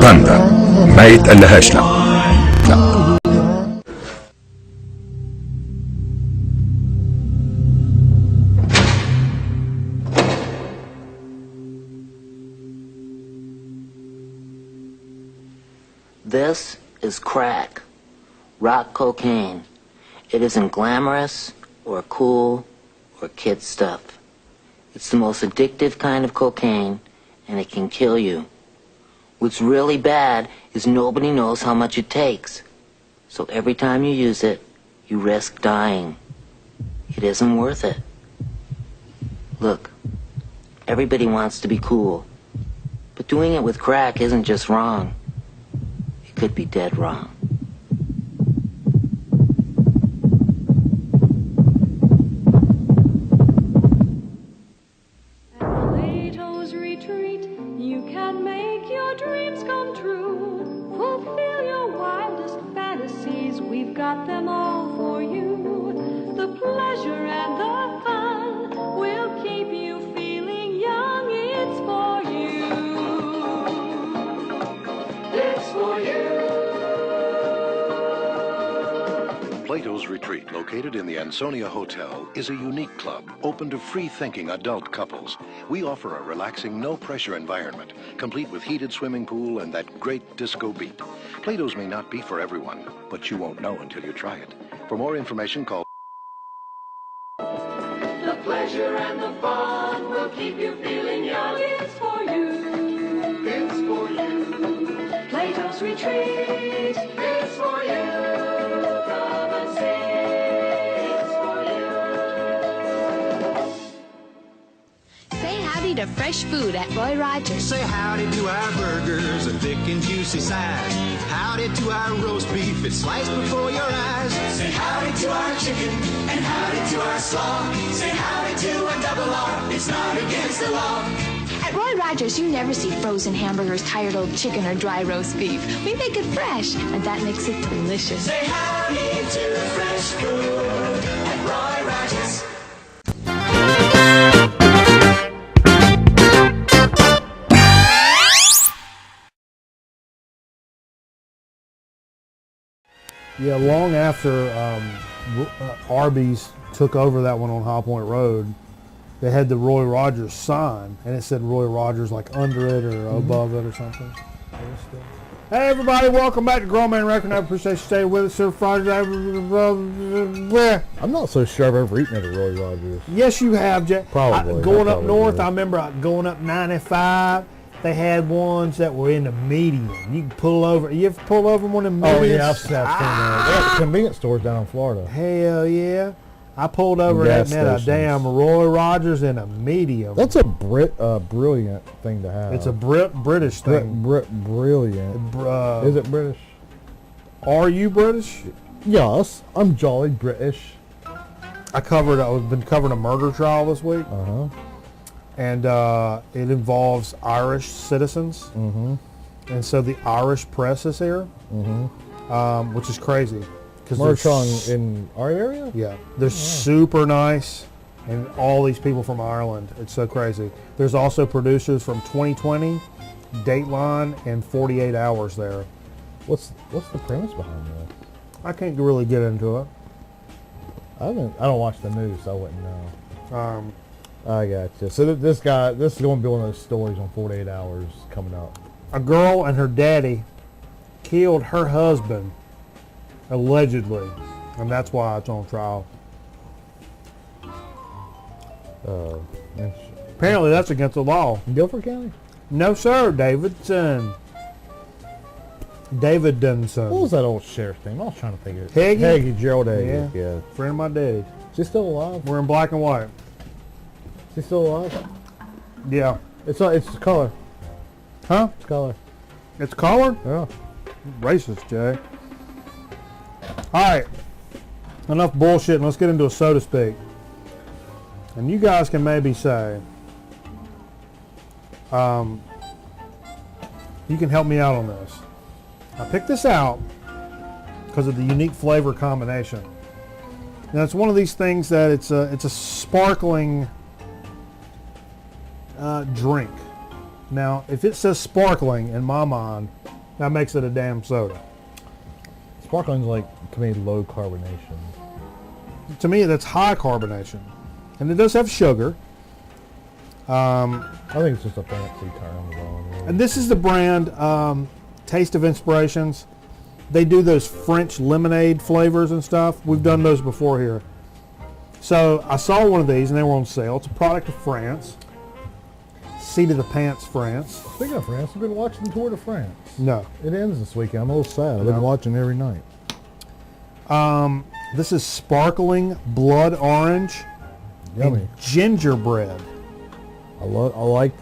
باندا ما يتقلهاش لا. This is crack, rock cocaine. It isn't glamorous or cool or kid stuff. It's the most addictive kind of cocaine, and it can kill you. What's really bad is nobody knows how much it takes. So every time you use it, you risk dying. It isn't worth it. Look, everybody wants to be cool, but doing it with crack isn't just wrong. It could be dead wrong. At Plato's retreat, you can make your dreams come true. Fulfill your wildest fantasies, we've got them all for you. The pleasure and the fun will keep you feeling young. It's for you. It's for you. Plato's Retreat, located in the Ansonia Hotel, is a unique club open to free-thinking adult couples. We offer a relaxing, no-pressure environment, complete with heated swimming pool and that great disco beat. Plato's may not be for everyone, but you won't know until you try it. For more information, call... The pleasure and the fun will keep you feeling young. It's for you. It's Plato's Retreat is for you. Come and see, it's for you. Say howdy to fresh food at Roy Rogers. Say howdy to our burgers, a thick and juicy size. Howdy to our roast beef, it's sliced before your eyes. Say howdy to our chicken and howdy to our slaw. Say howdy to a double R, it's not against the law. At Roy Rogers, you never see frozen hamburgers, tired old chicken, or dry roast beef. We make it fresh, and that makes it delicious. Say howdy to fresh food at Roy Rogers. Yeah, long after Arby's took over that one on High Point Road, they had the Roy Rogers sign, and it said Roy Rogers like under it or above it or something. Hey everybody, welcome back to Grown Man Record. I appreciate you staying with us here Friday. I'm not so sure I've ever eaten at a Roy Rogers. Yes, you have, Jack. Probably. Going up north, I remember going up 95. They had ones that were in the medium. You can pull over. You ever pull over one of them mediums? Oh yeah, I've seen that. They got convenience stores down in Florida. Hell yeah. I pulled over and met a damn Roy Rogers in a medium. That's a brilliant thing to have. It's a British thing. Brilliant. Is it British? Are you British? Yes, I'm jolly British. I've been covering a murder trial this week. And it involves Irish citizens. And so the Irish press is here, which is crazy. Murder trial in our area? Yeah. They're super nice, and all these people from Ireland. It's so crazy. There's also producers from 2020, Dateline, and 48 Hours there. What's the premise behind that? I can't really get into it. I don't watch the news, so I wouldn't know. I got you. So this is going to be one of those stories on 48 Hours coming up. A girl and her daddy killed her husband, allegedly, and that's why it's on trial. Apparently that's against the law. Guilford County? No, sir. Davidson. Davidson. What was that old sheriff's name? I was trying to think of it. Hagee? Gerald Hagee. Yeah. Friend of my daddy. Is he still alive? We're in black and white. Is he still alive? Yeah. It's color. Huh? It's color. It's color? Yeah. Racist, Jay. Alright. Enough bullshit, and let's get into a so to speak. And you guys can maybe say, you can help me out on this. I picked this out because of the unique flavor combination. Now it's one of these things that it's a sparkling drink. Now, if it says sparkling in my mind, that makes it a damn soda. Sparkling's like, to me, low carbonation. To me, that's high carbonation. And it does have sugar. I think it's just a fancy term. And this is the brand Taste of Inspirations. They do those French lemonade flavors and stuff. We've done those before here. So I saw one of these and they were on sale. It's a product of France. Seat of the Pants, France. Speaking of France, I've been watching the Tour de France. No. It ends this weekend. I'm a little sad. I've been watching every night. This is sparkling blood orange. Yummy. And gingerbread. I like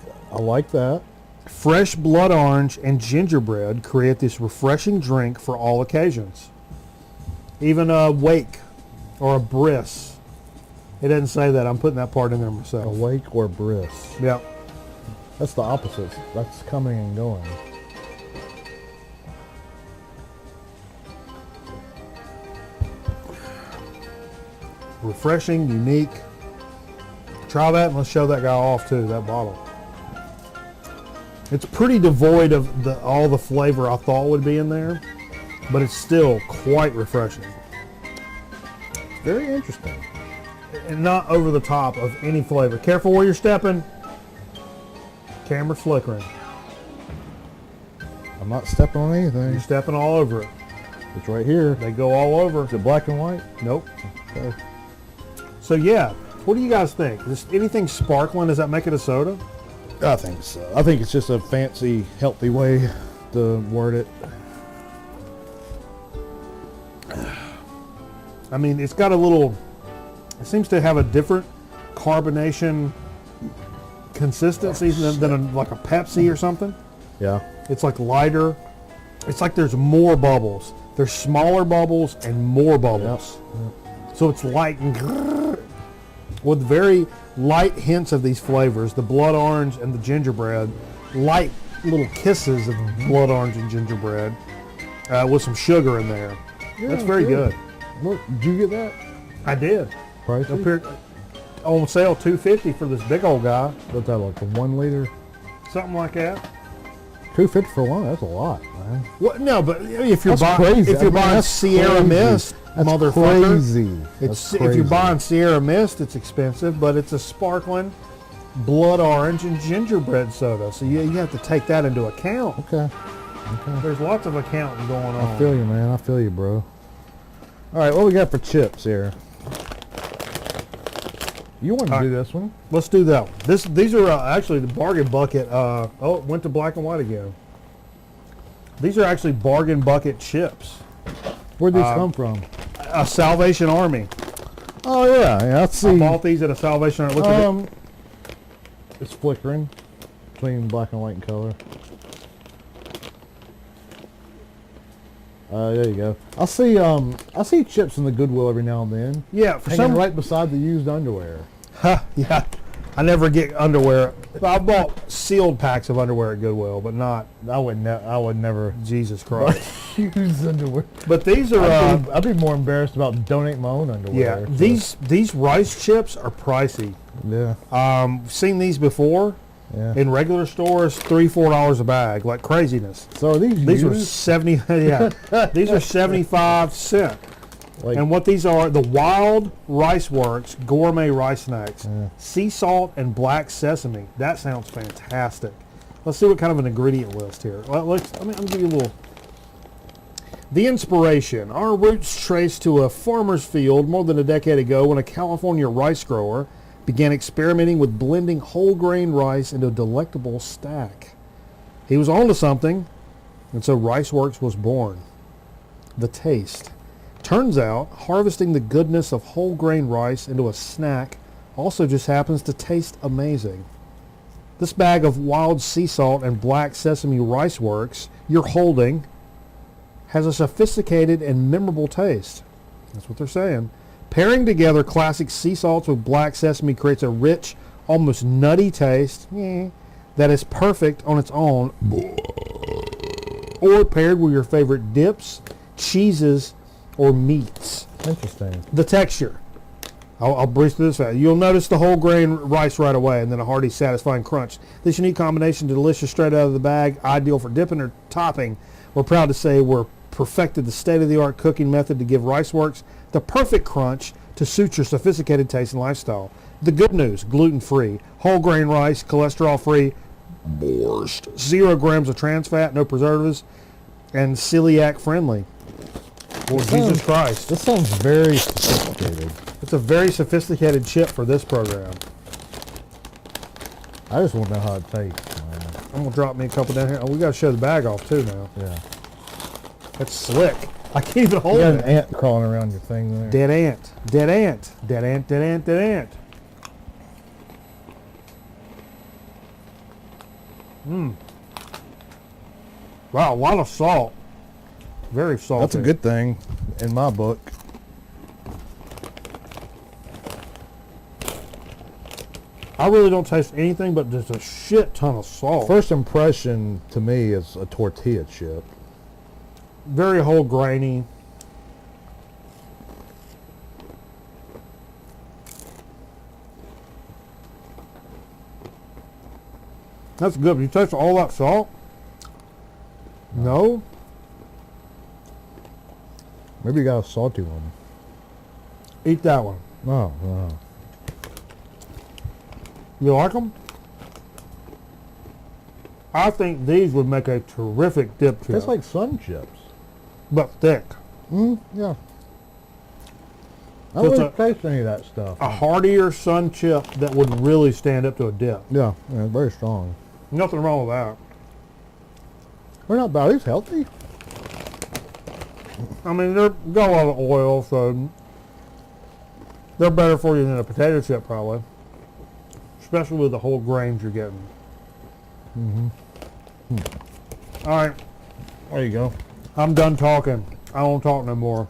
that. Fresh blood orange and gingerbread create this refreshing drink for all occasions. Even a wake or a bris. It doesn't say that. I'm putting that part in there myself. A wake or bris. Yeah. That's the opposite. That's coming and going. Refreshing, unique. Try that and let's show that guy off too, that bottle. It's pretty devoid of all the flavor I thought would be in there, but it's still quite refreshing. Very interesting. And not over the top of any flavor. Careful where you're stepping. Camera's flickering. I'm not stepping on anything. You're stepping all over it. It's right here. They go all over. Is it black and white? Nope. Okay. So yeah, what do you guys think? Anything sparkling, does that make it a soda? I think so. I think it's just a fancy, healthy way to word it. I mean, it's got a little, it seems to have a different carbonation consistency than like a Pepsi or something. Yeah. It's like lighter. It's like there's more bubbles. There's smaller bubbles and more bubbles. Yep. So it's light and with very light hints of these flavors, the blood orange and the gingerbread, light little kisses of blood orange and gingerbread with some sugar in there. Yeah, that's very good. Look, did you get that? I did. Pricey? Up here, on sale, $2.50 for this big old guy. What's that, like a 1 liter? Something like that. $2.50 for one? That's a lot, man. What? No, but if you're That's buying, crazy. if you're I mean, buying that's Sierra crazy. Mist, That's motherfucker, crazy. it's That's if you're crazy. buying Sierra Mist, it's expensive, but it's a sparkling blood orange and gingerbread soda, so you have to take that into account. Okay. There's lots of accounting going on. I feel you, man. I feel you, bro. All right, what we got for chips here? You want to do this one? Let's do that one. These are actually the bargain bucket. Oh, it went to black and white again. These are actually bargain bucket chips. Where'd these come from? A Salvation Army. Oh yeah, I see. I bought these at a Salvation Army. Look at it. It's flickering between black and white and color. There you go. I see chips in the Goodwill every now and then. Yeah, for hanging some right beside the used underwear. Yeah, I never get underwear. I bought sealed packs of underwear at Goodwill, but not. I would never. Jesus Christ. Used underwear. But these are. I'd be more embarrassed about donating my own underwear. Yeah, these rice chips are pricey. Yeah. Seen these before. Yeah. In regular stores, $3-4 a bag, like craziness. So are these These used? are 70. Yeah, these are 75¢. Like, and what these are, the Wild Rice Works gourmet rice snacks, sea salt and black sesame. That sounds fantastic. Let's see what kind of an ingredient list here. Well, I'll give you a little. The inspiration. Our roots trace to a farmer's field more than a decade ago when a California rice grower began experimenting with blending whole grain rice into a delectable stack. He was onto something, and so Rice Works was born. The taste. Turns out, harvesting the goodness of whole grain rice into a snack also just happens to taste amazing. This bag of wild sea salt and black sesame Rice Works you're holding has a sophisticated and memorable taste. That's what they're saying. Pairing together classic sea salts with black sesame creates a rich, almost nutty taste that is perfect on its own, or paired with your favorite dips, cheeses, or meats. Interesting. The texture. I'll breeze through this fast. You'll notice the whole grain rice right away, and then a hearty, satisfying crunch. This unique combination, delicious straight out of the bag, ideal for dipping or topping. We're proud to say we're perfected the state-of-the-art cooking method to give Rice Works the perfect crunch to suit your sophisticated taste and lifestyle. The good news, gluten-free, whole grain rice, cholesterol-free, borscht, 0 grams of trans fat, no preservatives, and celiac friendly. Well, Jesus Christ. This sounds very sophisticated. It's a very sophisticated chip for this program. I just want to know how it tastes, man. I'm going to drop me a couple down here. Oh, we got to show the bag off too now. Yeah. That's slick. I can't even hold You got it. an ant crawling around your thing there. Dead ant. Dead ant. Dead ant. Dead ant. Dead ant. Wow, a lot of salt. Very salty. That's a good thing in my book. I really don't taste anything but just a shit ton of salt. First impression to me is a tortilla chip. Very whole grainy. That's good. You taste all that salt? No? Maybe you got a salty one. Eat that one. No, no. You like them? I think these would make a terrific dip chip. Tastes like sun chips. But thick. Yeah. I So don't it's really taste any of that stuff. A heartier sun chip that would really stand up to a dip. Yeah, very strong. Nothing wrong with that. They're not bad. He's healthy. I mean, they've got a lot of oil, so They're better for you than a potato chip, probably. Especially with the whole grains you're getting. All right. There you go. I'm done talking. I won't talk no more.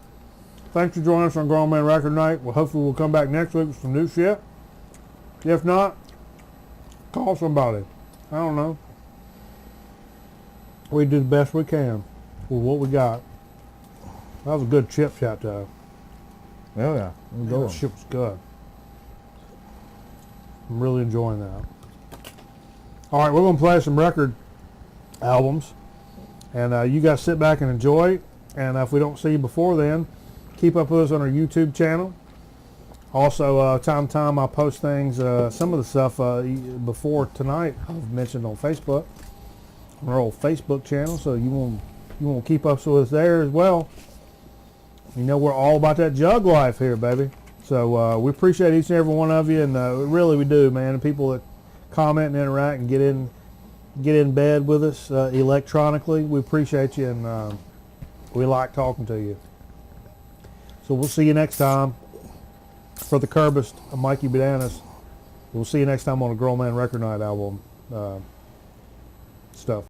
Thanks for joining us on Grown Man Record Night. Well, hopefully we'll come back next week with some new shit. If not, call somebody. I don't know. We do the best we can with what we got. That was a good chip chat, though. Oh, yeah. That shit was good. I'm really enjoying that. All right, we're going to play some record albums. And you guys sit back and enjoy. And if we don't see you before then, keep up with us on our YouTube channel. Also, time to time, I post things, some of the stuff before tonight I've mentioned on Facebook, on our old Facebook channel. So you want to keep up with us there as well. You know, we're all about that jug life here, baby. So we appreciate each and every one of you, and really we do, man. The people that comment and interact and get in bed with us electronically, we appreciate you, and we like talking to you. So we'll see you next time. For the Curbist, I'm Mikey Bananas. We'll see you next time on a Grown Man Record Night album stuff.